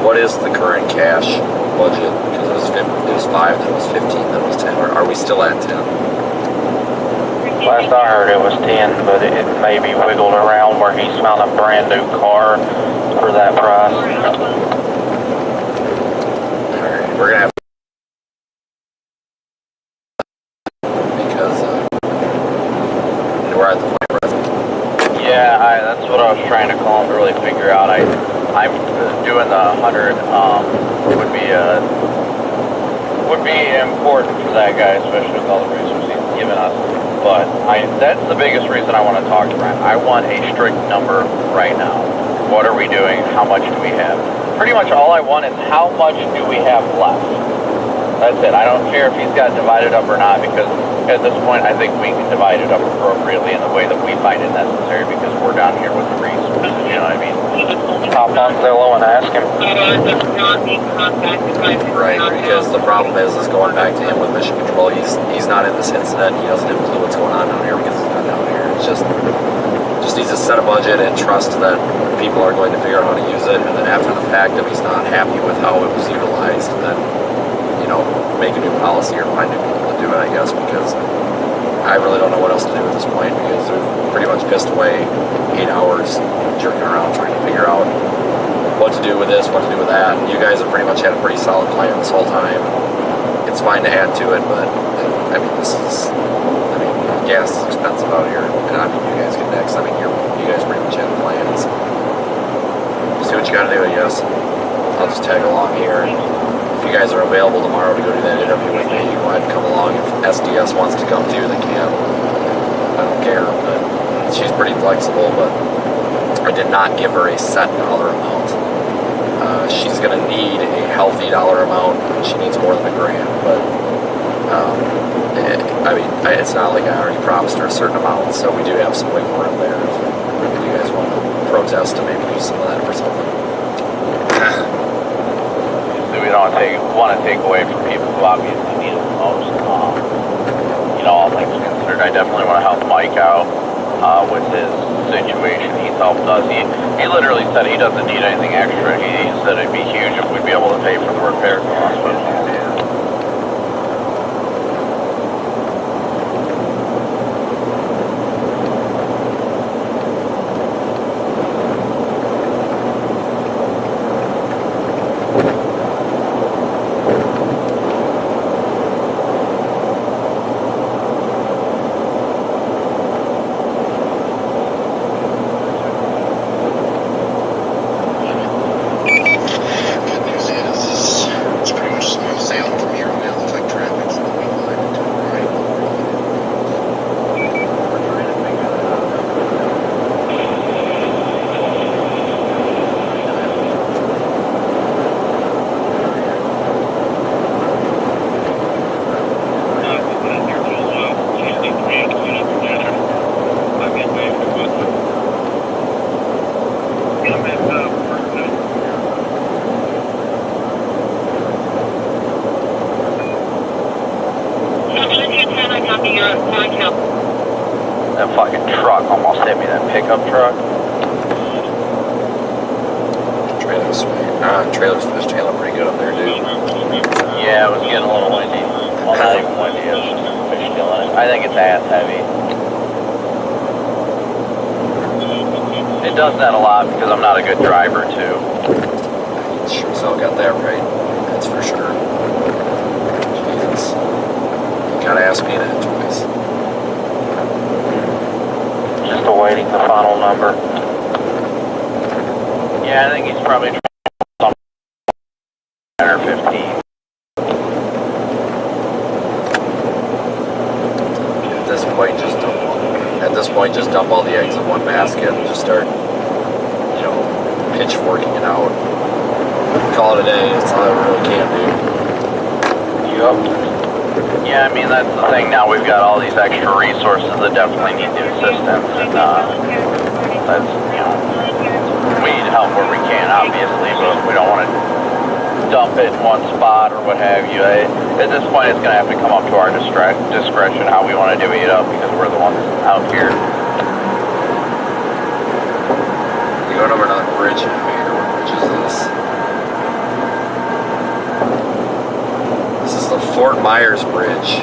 What is the current cash budget? Because it was 5, then it was 15, then it was 10. Or are we still at 10? Last I heard it was 10, but it may be wiggled around where he's found a brand new car for that price. Alright, we're gonna have because we're at the point where Yeah, that's what I was trying to call him to really figure out. I'm doing the 100 would be important for that guy, especially with all the resources he's given us. But that's the biggest reason I want to talk to Ryan. I want a strict number right now. What are we doing? How much do we have? Pretty much all I want is how much do we have left? That's it. I don't care if he's got divided up or not, because at this point I think we can divide it up appropriately in the way that we find it necessary, because we're down here with the resources, you know what I mean? Hop on Zillow and ask him. right, because the problem is going back to him with Mission Control. He's not in this incident. He doesn't have a clue what's going on down here because he's not down here. It's just needs to set a budget and trust that people are going to figure out how to use it, and then after the fact, if he's not happy with how it was utilized, then, you know, make a new policy or find new people to do it, I guess, because I really don't know what else to do at this point, because we've pretty much pissed away 8 hours jerking around trying to figure out what to do with this, what to do with that. And you guys have pretty much had a pretty solid plan this whole time. It's fine to add to it, but I mean, gas is expensive out here, and I mean, you guys get next. I mean, you guys pretty much have plans. Just do what you gotta do, I guess. I'll just tag along here. If you guys are available tomorrow to go do that interview with me, you go ahead and come along. If SDS wants to come too, they can. I don't care, but she's pretty flexible, but I did not give her a set dollar amount. She's gonna need a healthy dollar amount, and she needs more than $1,000, but I mean, it's not like I already promised her a certain amount, so we do have some wiggle room there if you guys want to protest and maybe use some of that for something. So we don't want to take away from people who obviously need it the most. You know, all things considered, I definitely want to help Mike out. with his situation. He's helped us. He literally said he doesn't need anything extra. He said it'd be huge if we'd be able to pay for the repair costs. But Good news is it's pretty much smooth sailing from here on out. Looks like traffic's moving line to the right. that fucking truck almost hit me, that pickup truck. Trailers fishtailing pretty good up there, dude. Yeah, it was getting a little windy. Well, not even windy, it was just fishtailing. I think it's ass heavy. It does that a lot because I'm not a good driver, too. Sure as hell got that right. That's for sure. Jesus. You gotta ask me that twice. Just awaiting the final number. Yeah, I think he's probably 10 or 15. At this point, just dump all the eggs in one basket and just start, pitchforking it out. Call it a day. That's all I really can do. Yup. Yeah, I mean, that's the thing now. We've got all these extra resources that definitely need the assistance. And, that's, we need help where we can, obviously, but we don't want to dump it in one spot or what have you. At this point, it's going to have to come up to our discretion how we want to divvy it up because we're the ones out here. You're going over another bridge now here. What bridge is this? This is the Fort Myers Bridge.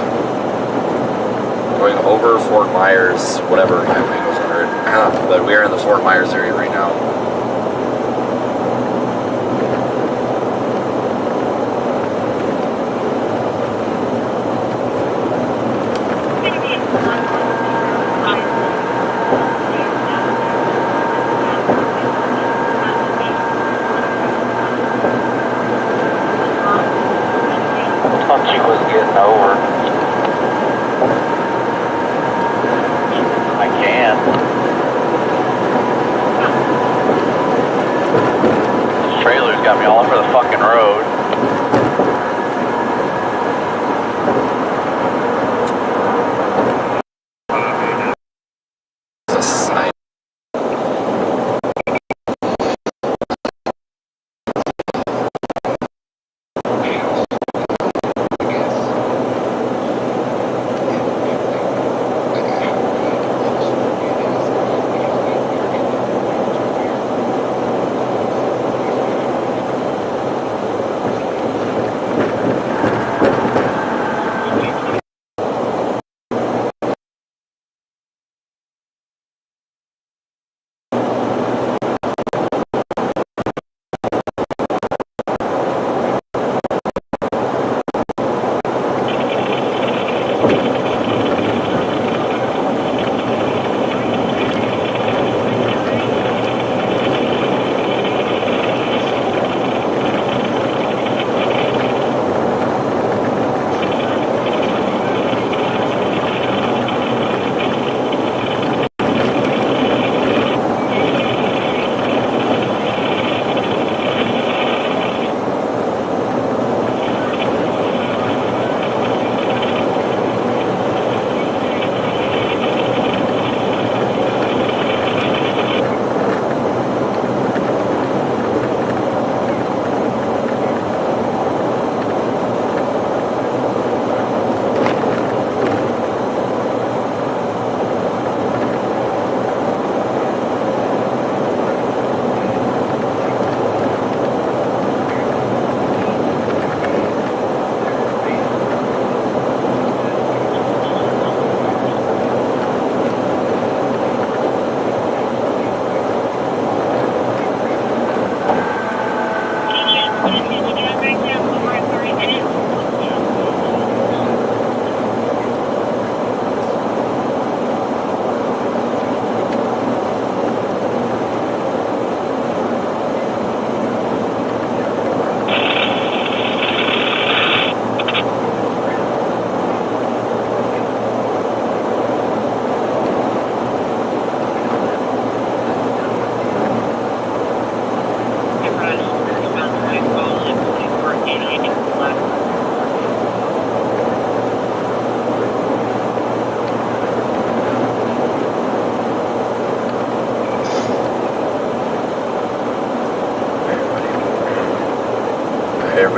Going over Fort Myers, whatever highway goes under it. But we are in the Fort Myers area right now. Thought she was getting over. I can.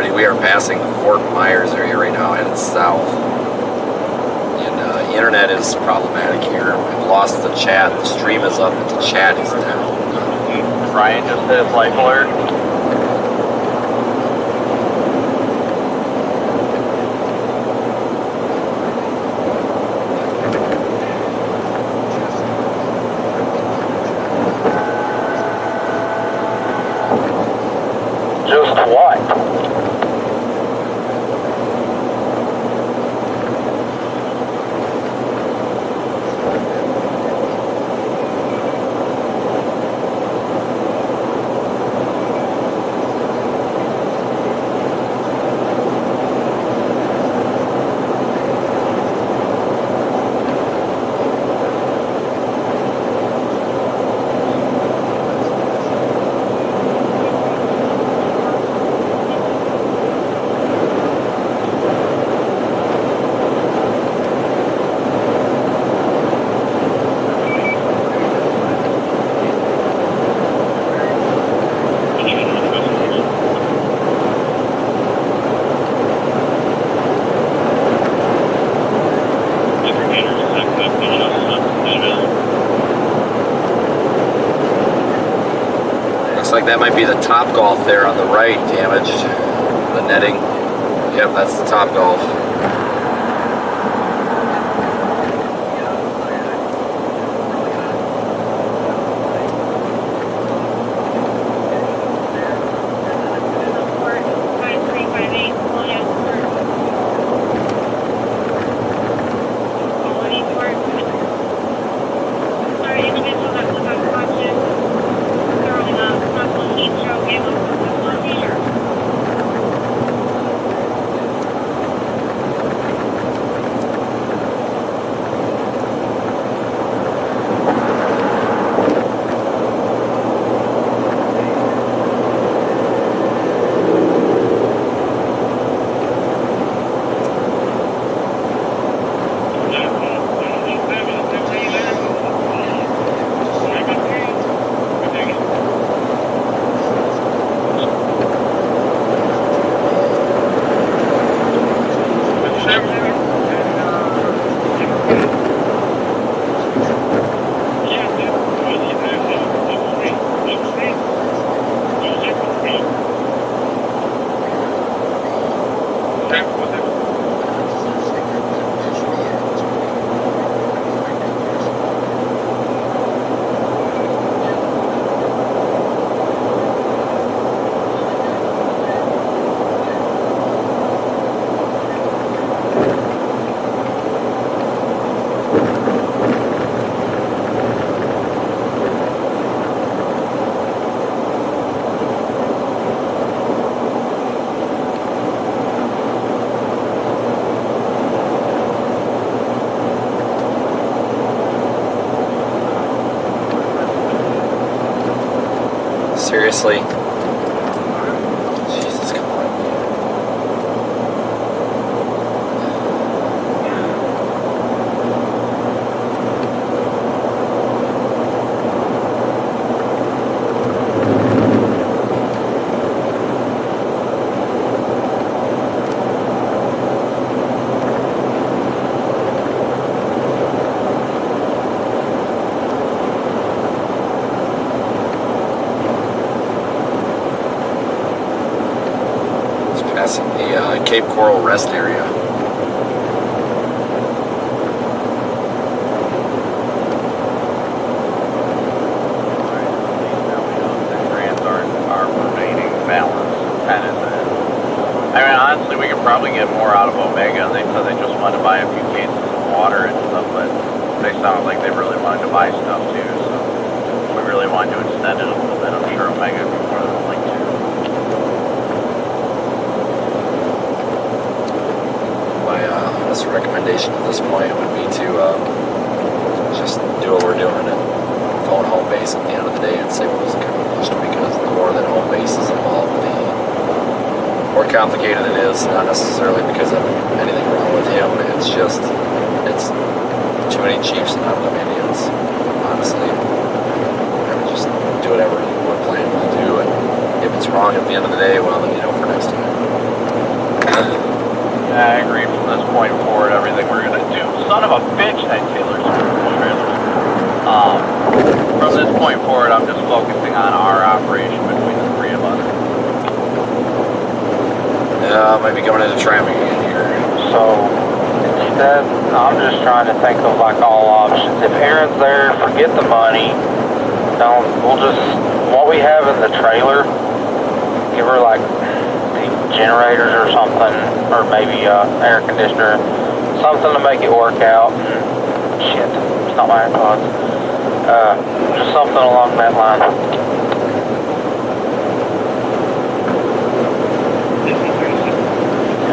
everybody, we are passing the Fort Myers area right now, headed south. And the internet is problematic here. We've lost the chat. The stream is up, but the chat is down. Ryan just hit his life alert. Just what? Like that might be the Top Golf there on the right, damaged. The netting. Yep, that's the Top Golf. Seriously? Jesus, come on. Passing the Cape Coral rest area. Honestly, we could probably get more out of Omega. They said they just wanted to buy a few cases of water and stuff, but they sounded like they really wanted to buy stuff too, so if we really wanted to extend it a little bit, I'm sure Omega would be more than willing to. My honest recommendation at this point would be to just do what we're doing and phone home base at the end of the day and say what was accomplished, because the more that home base is involved, the more complicated it is, not necessarily because of anything wrong with him, it's just, it's too many chiefs and not enough Indians, honestly. I would just do whatever we're planning to do, and if it's wrong at the end of the day, well, then you know for next time. Yeah, I agree. From this point forward, everything we're gonna do. Son of a bitch, that Taylor's trailers. From this point forward, I'm just focusing on our operation between the three of us. Yeah, might be coming into traffic again here. So instead, I'm just trying to think of like all options. If Aaron's there, forget the money. We'll just, what we have in the trailer, give her like generators or something, or maybe air conditioner, something to make it work out. Shit, it's not my AirPods. Just something along that line.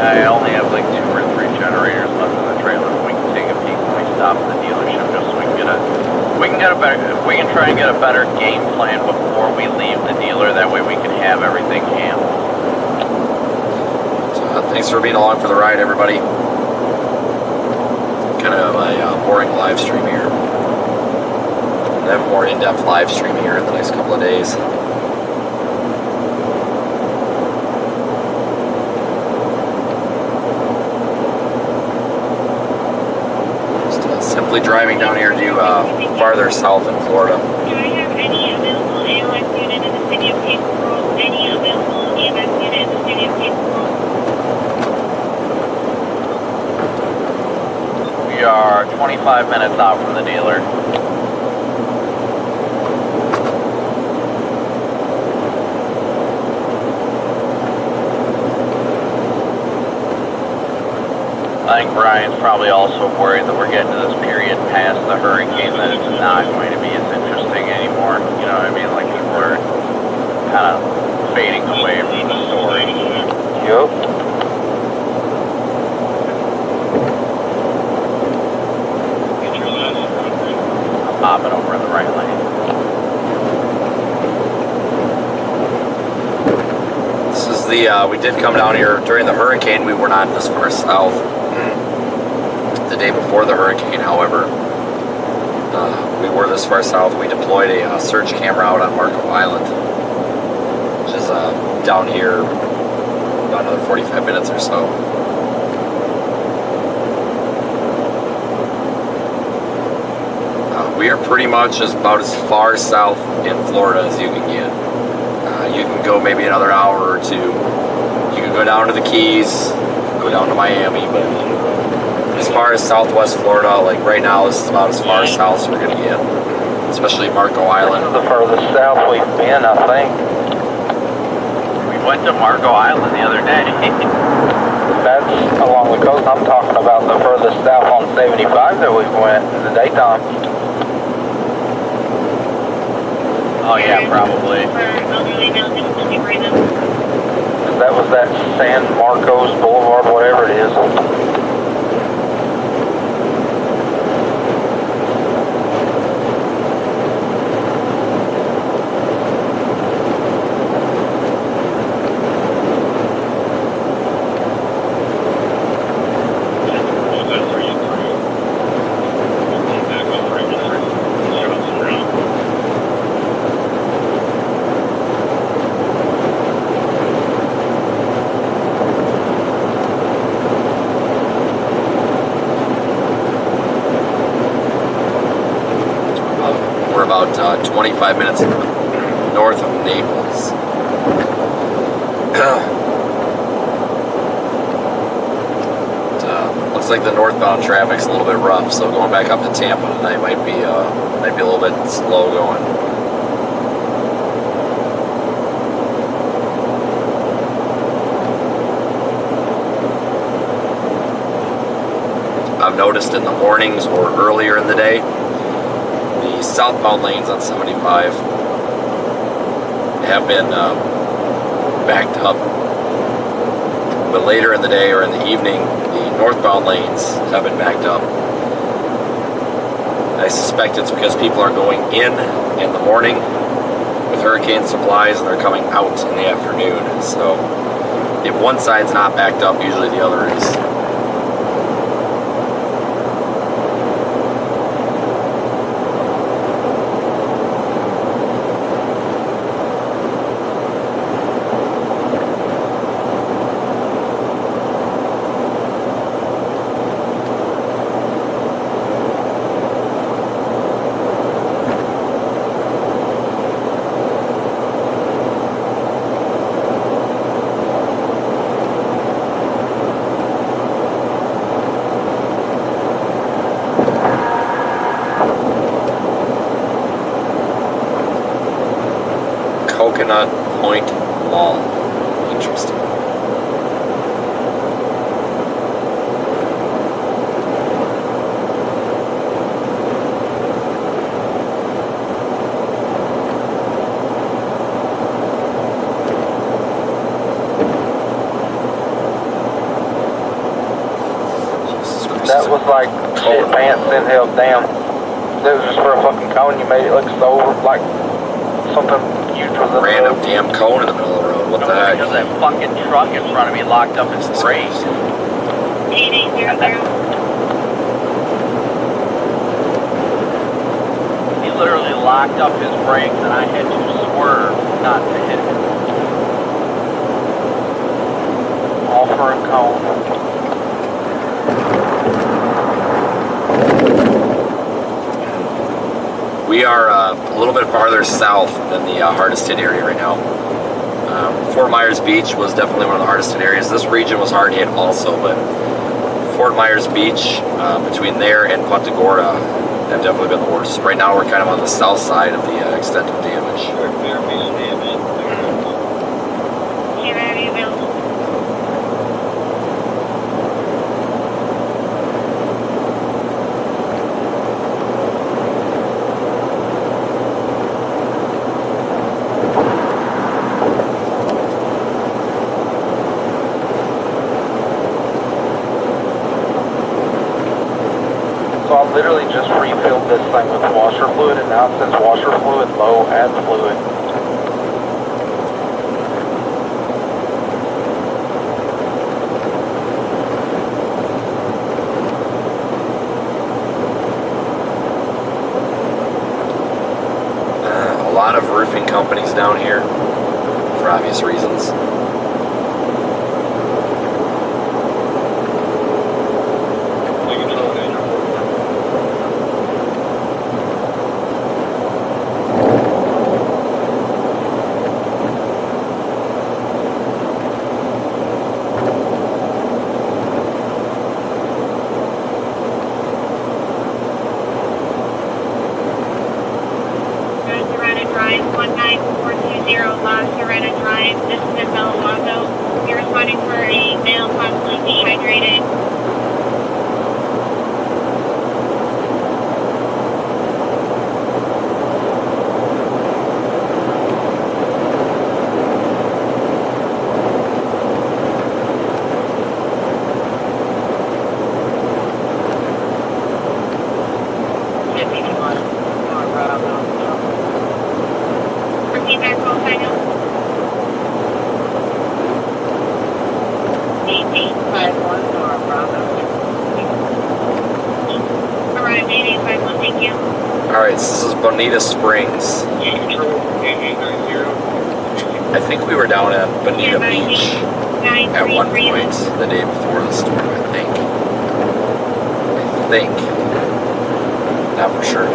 I only have like 2 or 3 generators left in the trailer. We can take a peek when we stop at the dealership, just so we can we can try and get a better game plan before we leave the dealer. That way we can have everything handled. Thanks for being along for the ride, everybody. Kind of a boring live stream here. I have a more in-depth live stream here in the next couple of days. Just simply driving down here to farther south in Florida. Do I have any available AOS unit in the city of Cape Coral? Any available EMS unit in the city of Cape Coral? We are 25 minutes out from the dealer. I think Brian's probably also worried that we're getting to this period past the hurricane that it's not going to be as interesting anymore. You know what I mean? Like people are kind of fading away from the story. Yup. I'm popping over in the right lane. This is the, we did come down here during the hurricane. We were not this far south. The day before the hurricane, however, we were this far south. We deployed a search camera out on Marco Island, which is down here about another 45 minutes or so. We are pretty much about as far south in Florida as you can get. You can go maybe another hour or two. You can go down to the Keys, go down to Miami, but as far as Southwest Florida, like right now, this is about as far south as we're gonna get, especially Marco Island. This is the furthest south we've been, I think. We went to Marco Island the other day. That's along the coast. I'm talking about the furthest south on 75 that we've went in the daytime. Oh yeah, probably. For elderly males, will be bring them. That was that San Marcos Boulevard, whatever it is. We're about 25 minutes north of Naples. Looks like the northbound traffic's a little bit rough, so going back up to Tampa tonight might be a little bit slow going. I've noticed in the mornings or earlier in the day, the southbound lanes on 75 have been backed up. But later in the day or in the evening, the northbound lanes have been backed up. I suspect it's because people are going in the morning with hurricane supplies and they're coming out in the afternoon. So if one side's not backed up, usually the other is. Coconut Point Mall. Interesting. Jesus Christ. That was like shit pants in hell, damn. That was just for a fucking cone. You made it look so like something huge was in the Random road. damn cone in the middle of the road. What the heck? Because that fucking truck in front of me locked up his brakes. 8800. He literally locked up his brakes and I had to swerve not to hit him. All for a cone. We are a little bit farther south than the hardest hit area right now. Fort Myers Beach was definitely one of the hardest hit areas. This region was hard hit also, but Fort Myers Beach, between there and Punta Gorda, have definitely been the worst. Right now we're kind of on the south side of the extent of damage. Humanity available. So I literally just refilled this thing with washer fluid, and now it says washer fluid low, add fluid. A lot of roofing companies down here, for obvious reasons. Serena Drive, 19420 La Serena Drive. This is in Belafonte. You're responding for a male possibly dehydrated. Repeat that call signal. 8851 Nora Bravo. Arrived 8851, thank you. Alright, so this is Bonita Springs. I think we were down at Bonita Beach at one point the day before the storm, I think. Not for sure.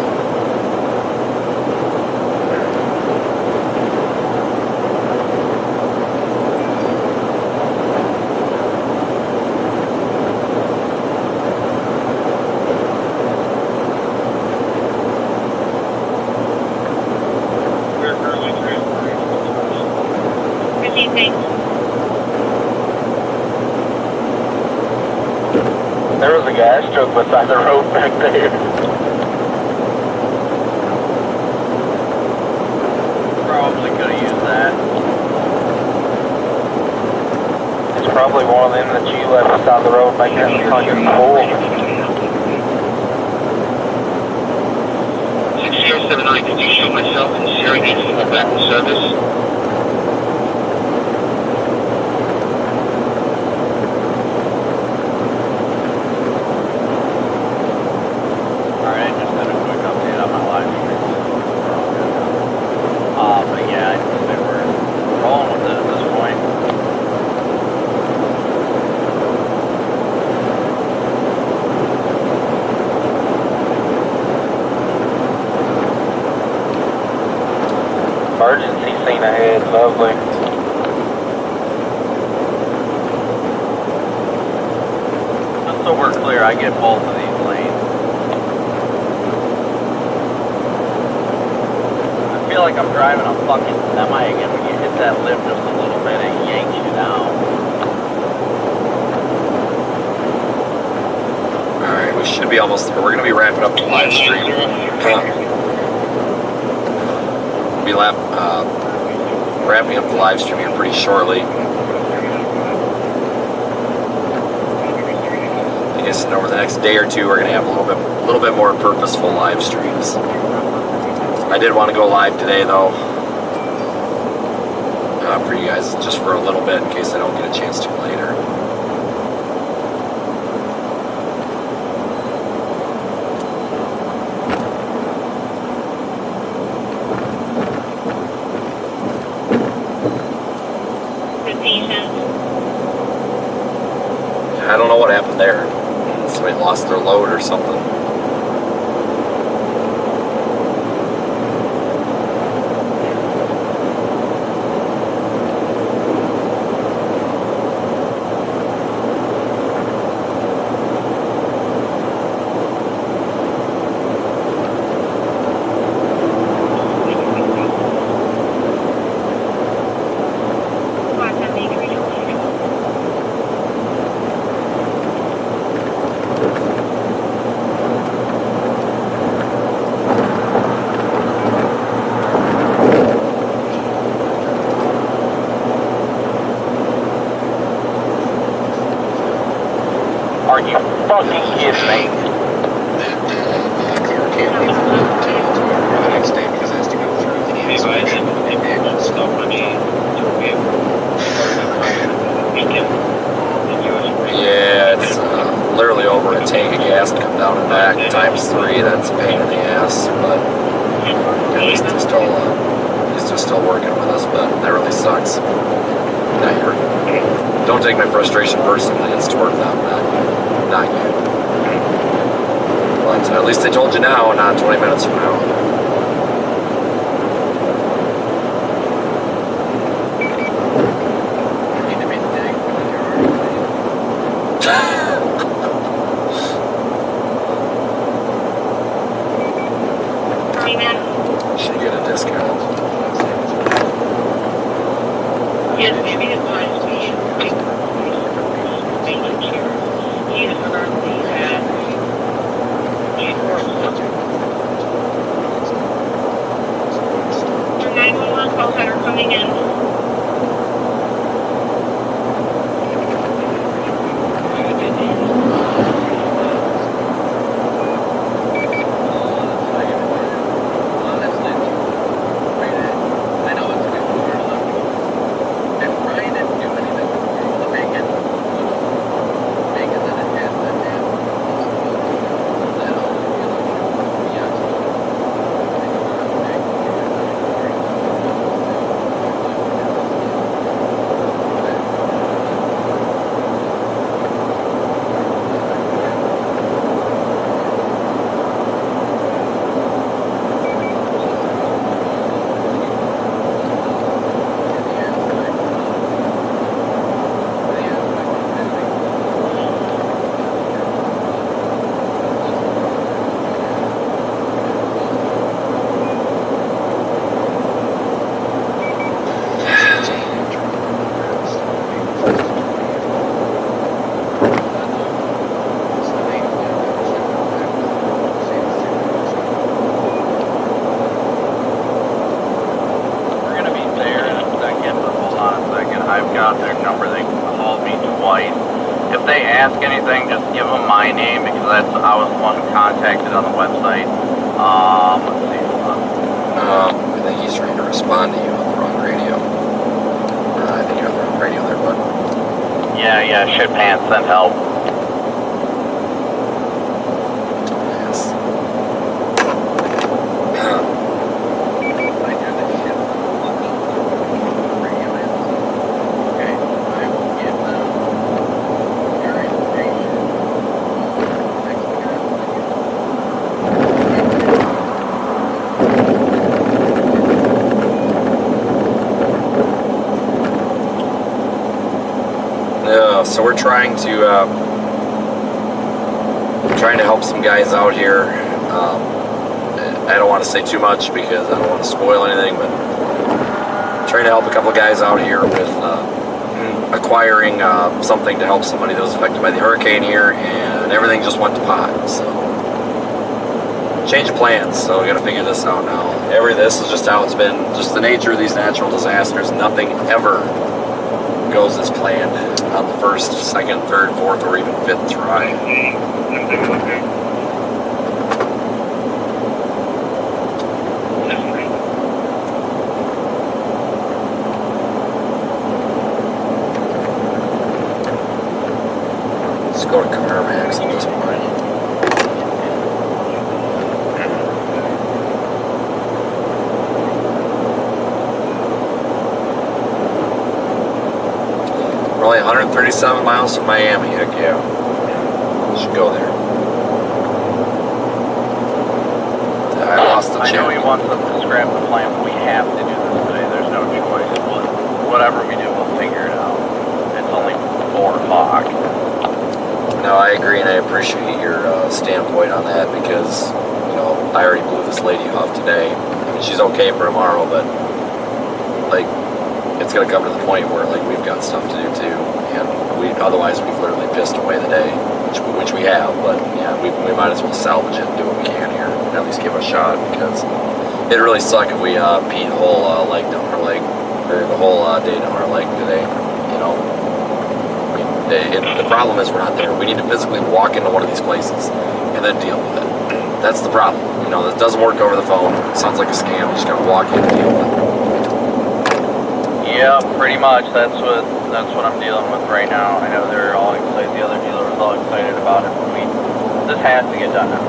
Receive, thanks. There was a gas truck beside the road back there. Probably could have used that. It's probably one of them that you left beside the road making it fucking full. 6079, could you show myself and Siri needing to go back to service? Alright, I just did a quick update on my live stream. But yeah, I think they were rolling with it at this point. Emergency scene ahead, lovely. Just so we're clear, I get both of these lanes. I feel like I'm driving a fucking semi again. When you hit that lift just a little bit, it yanks you down. Alright, we should be almost there. We're going to be wrapping up the live stream. We'll be wrapping up the live stream here pretty shortly. Like I said, over the next day or two, we're going to have a little bit more purposeful live streams. I did want to go live today, though, for you guys, just for a little bit, in case I don't get a chance to later. I don't know what happened there. Somebody lost their load or something. Are you fucking kidding me? That car can't be tailed to the next day because it has to go through the Yeah, it's literally over a tank of gas to come down and back times 3. That's a pain in the ass, but at least he's just still working with us, but that really sucks. Don't take my frustration personally. It's toward them, not you. But at least I told you now, not 20 minutes from now. Should get a discount. Yes, maybe it's nice to you. Making sure he's currently at 911 calls that are coming in. I've got their number. They called me twice. If they ask anything, just give them my name because I was the one who contacted on the website. Let's see. I think he's trying to respond to you on the wrong radio. I think you're on the wrong radio there, bud. Yeah, shit pants, send help. Yes. So we're trying to help some guys out here. I don't want to say too much because I don't want to spoil anything, but I'm trying to help a couple guys out here with acquiring something to help somebody that was affected by the hurricane here, and everything just went to pot. So change of plans. So we got to figure this out now. This is just how it's been. Just the nature of these natural disasters. Nothing ever goes as planned on the first, second, third, fourth, or even fifth try. Let's go to CarMax at this point. We're only 137 miles from Miami. Heck yeah. Should go there. I lost the I know check. he wants us to scrap the plan, but we have to do this today. There's no choice. Whatever we do, we'll figure it out. It's only 4 o'clock. No, I agree, and I appreciate your standpoint on that because, you know, I already blew this lady off today. I mean, she's okay for tomorrow, but, like, it's going to come to the point where, like, we've got stuff to do, too. And otherwise, we've literally pissed away the day, which we have. But, yeah, we might as well salvage it and do what we can here, and at least give it a shot, because it'd really suck if we peed the whole leg down our leg, or the whole day down our leg today, you know. The problem is we're not there. We need to physically walk into one of these places and then deal with it. That's the problem. You know, this doesn't work over the phone. It sounds like a scam. You just gotta walk in and deal with it. Yeah, pretty much. That's what I'm dealing with right now. I know they're all excited. The other dealer was all excited about it. This has to get done now.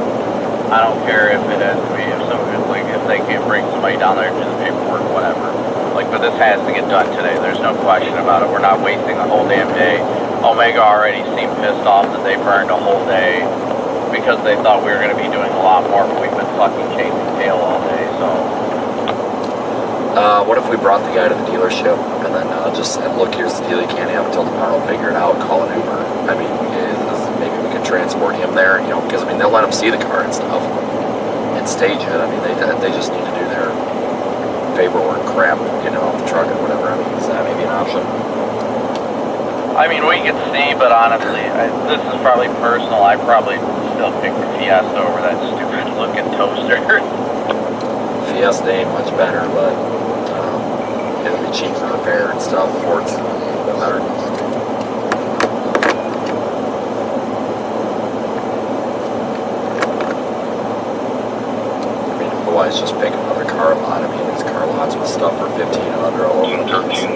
I don't care if it has to be if they can't bring somebody down there to do the paperwork, whatever. But this has to get done today. There's no question about it. We're not wasting a whole damn day. Omega already seemed pissed off that they burned a whole day because they thought we were going to be doing a lot more, but we've been fucking chasing tail all day, so. What if we brought the guy to the dealership and then just said, look, here's the deal, you can't have it until tomorrow, figure it out, call an Uber. I mean, maybe we could transport him there, you know, because, I mean, they'll let him see the car and stuff and stage it. I mean, they just need to do their paperwork crap, getting off the truck or whatever. I mean, is that maybe an option? I mean, we could see, but honestly, this is probably personal. I probably still pick the Fiesta over that stupid-looking toaster. Fiesta ain't much better, but it'll be cheaper to repair and stuff. Ford's better. I mean, otherwise, just pick another car lot. I mean, these car lots with stuff for $1,500 all over the place.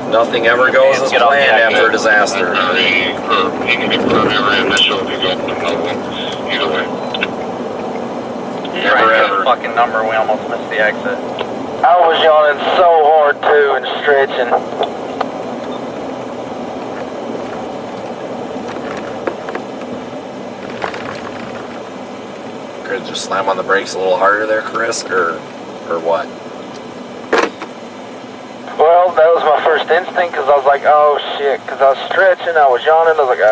Nothing ever goes as planned after a disaster. Never ever. Fucking number, we almost missed the exit. I was yawning so hard too and stretching. Could just slam on the brakes a little harder there, Chris, or what? Well, that was my first instinct because I was like, oh shit, because I was stretching, I was yawning, I was like,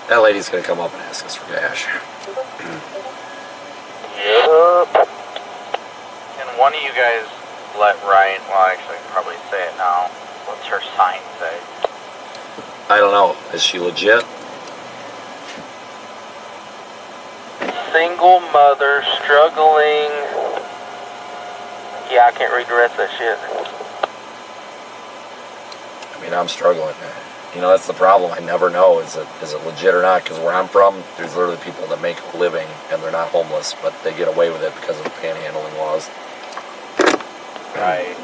That lady's gonna come up and ask us for cash. Yup. Can one of you guys let Ryan, well, actually, I can probably say it now. What's her sign say? I don't know. Is she legit? Single mother, struggling. Yeah, I can't read the rest of that shit. I mean, I'm struggling. You know, that's the problem. I never know. Is it legit or not? Because where I'm from, there's literally people that make a living and they're not homeless, but they get away with it because of the panhandling laws. Right.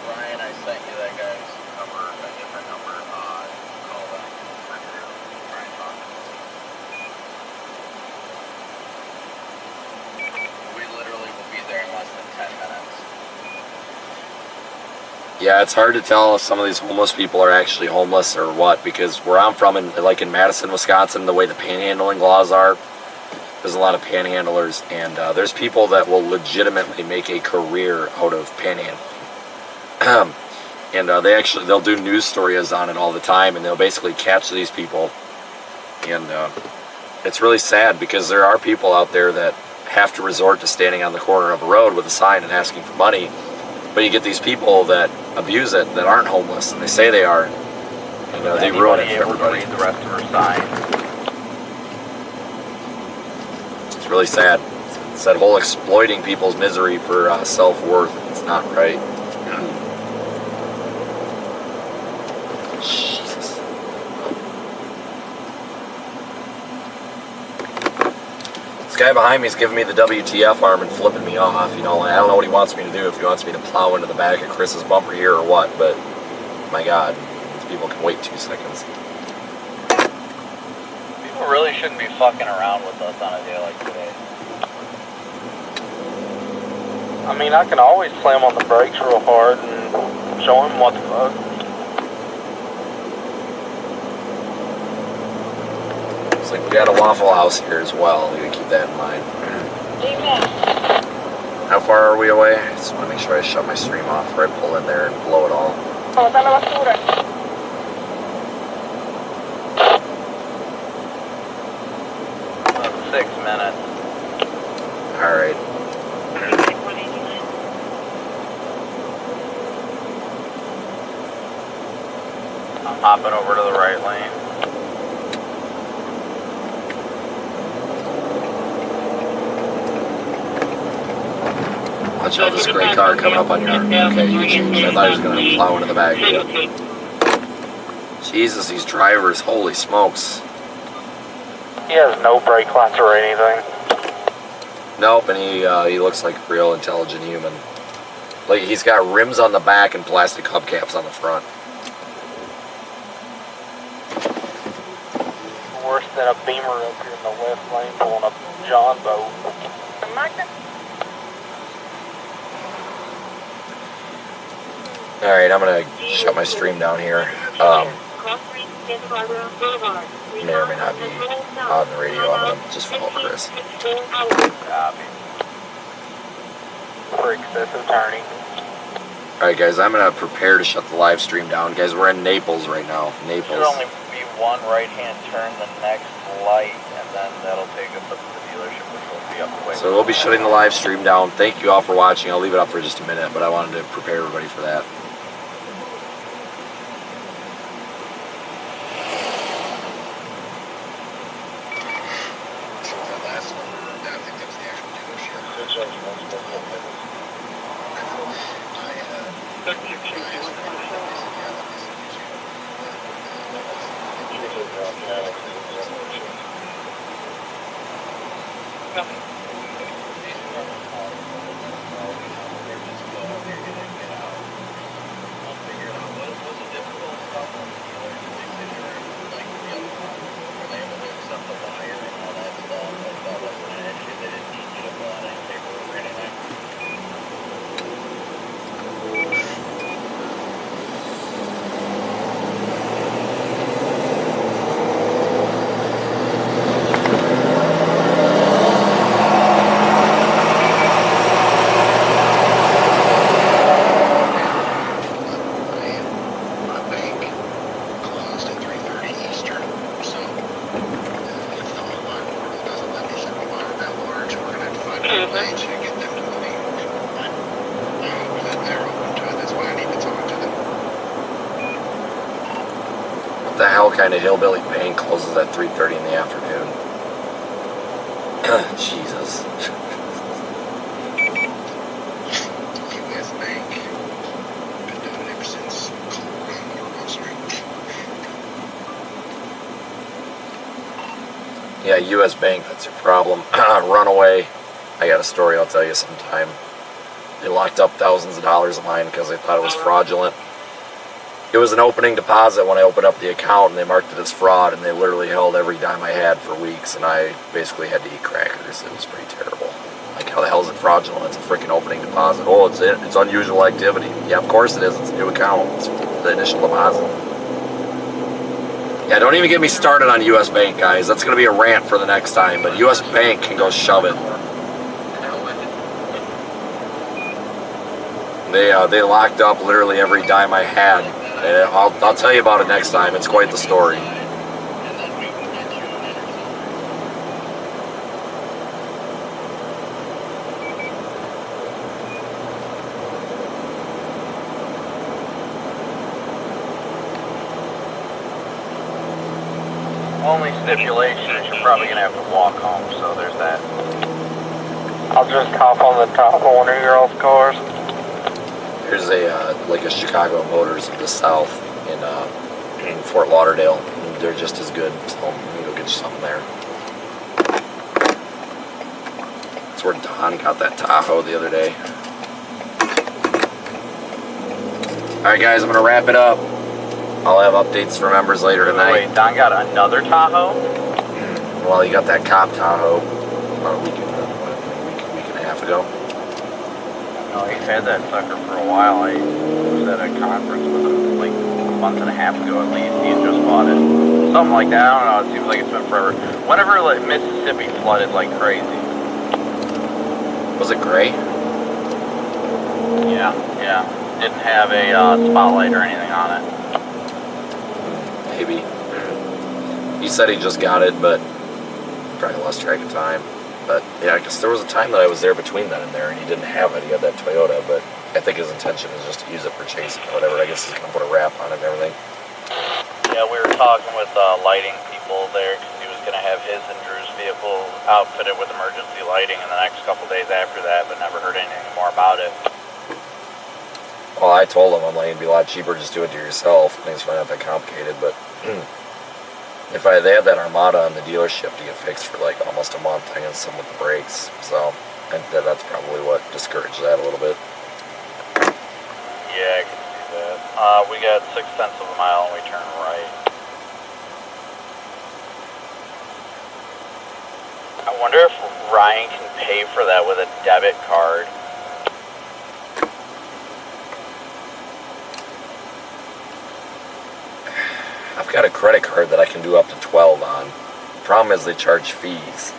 Ryan, I sent you that guy's number, a different number. Call that. Try and talk to him. We literally will be there in less than 10 minutes. Yeah, it's hard to tell if some of these homeless people are actually homeless or what, because where I'm from, like in Madison, Wisconsin, the way the panhandling laws are, there's a lot of panhandlers, and there's people that will legitimately make a career out of panhandling. And they'll do news stories on it all the time, and they'll basically catch these people. And it's really sad, because there are people out there that have to resort to standing on the corner of a road with a sign and asking for money. But you get these people that abuse it, that aren't homeless, and they say they are. And they ruin it for everybody. Read the rest of her sign. It's really sad. It's that whole exploiting people's misery for self-worth. It's not right. Jesus. This guy behind me is giving me the WTF arm and flipping me off. You know, I don't know what he wants me to do, if he wants me to plow into the back of Chris's bumper here or what, but my God, these people can wait 2 seconds. People really shouldn't be fucking around with us on a day like today. I mean, I can always slam on the brakes real hard and show him what the fuck. Looks like we got a Waffle House here as well. You gotta keep that in mind. How far are we away? I just want to make sure I shut my stream off before I pull in there and blow it all. 6 minutes. Alright. I'm hopping over to the right lane. Watch out, this gray car coming up on your... Okay, you changed. I thought he was going to plow into the back. Jesus, these drivers, holy smokes. He has no brake lights or anything. Nope, and he looks like a real intelligent human. Like, he's got rims on the back and plastic hubcaps on the front. Worse than a Beamer up here in the left lane pulling up John boat. Alright, I'm going to shut my stream down here. May or may not be on the radio. I'm going to just follow Chris. Copy. For excessive turning. Alright guys, I'm going to prepare to shut the live stream down. Guys, we're in Naples right now. Should Naples. only be one right-hand turn, the next light, and then that'll take us up to the dealership, which will be up the way. So we'll be shutting the live stream down. Thank you all for watching. I'll leave it up for just a minute, but I wanted to prepare everybody for that. So that last one, I think that's the actual dealership. What the hell kind of hillbilly bank closes at 3:30 in the afternoon? Jesus. U.S. Bank. Been doing it ever since Wall Street. Yeah, U.S. Bank, that's your problem. Runaway. I got a story I'll tell you sometime. They locked up thousands of dollars of mine because they thought it was fraudulent. It was an opening deposit when I opened up the account, and they marked it as fraud, and they literally held every dime I had for weeks, and I basically had to eat crackers. It was pretty terrible. Like, how the hell is it fraudulent? It's a freaking opening deposit. Oh, it's unusual activity. Yeah, of course it is. It's a new account. It's the initial deposit. Yeah, don't even get me started on U.S. Bank, guys. That's going to be a rant for the next time. But U.S. Bank can go shove it. They locked up literally every dime I had. And I'll tell you about it next time. It's quite the story. Only stipulation is you're probably gonna have to walk home, so there's that. I'll just hop on the top of one of your all's cars. Here's like a Chicago Motors of the South in Fort Lauderdale. They're just as good, so let me go get you something there. That's where Don got that Tahoe the other day. Alright guys, I'm going to wrap it up. I'll have updates for members later tonight. Wait, Don got another Tahoe? Well, he got that cop Tahoe about a week and a half ago. No, he's had that sucker for a while. I was at a conference with him like a month and a half ago at least. He had just bought it. Something like that. I don't know. It seems like it's been forever. Whenever like Mississippi flooded like crazy. Was it gray? Yeah. Didn't have a spotlight or anything on it. Maybe. He said he just got it, but probably lost track of time. But yeah, I guess there was a time that I was there between then and there, and he didn't have it. He had that Toyota, but I think his intention is just to use it for chasing or whatever. I guess he's gonna put a wrap on it and everything. Yeah, we were talking with lighting people there because he was going to have his and Drew's vehicle outfitted with emergency lighting in the next couple days after that, but never heard anything more about it. Well, I told him, I'm like, it'd be a lot cheaper just do it to yourself. Things are not that complicated, but if they had that Armada on the dealership to get fixed for like almost a month, I guess some with the brakes. So I think that's probably what discouraged that a little bit. Yeah, I can see that. We got 0.6 of a mile and we turn right. I wonder if Ryan can pay for that with a debit card. I've got a credit card that I can do up to 12 on. The problem is they charge fees,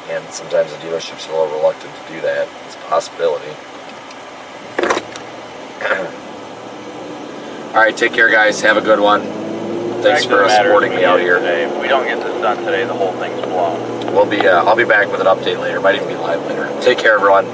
and sometimes the dealerships are a little reluctant to do that. It's a possibility. Alright, take care guys. Have a good one. Thanks for supporting me out here. If we don't get this done today, the whole thing's blown. I'll be back with an update later. Might even be live later. Take care everyone.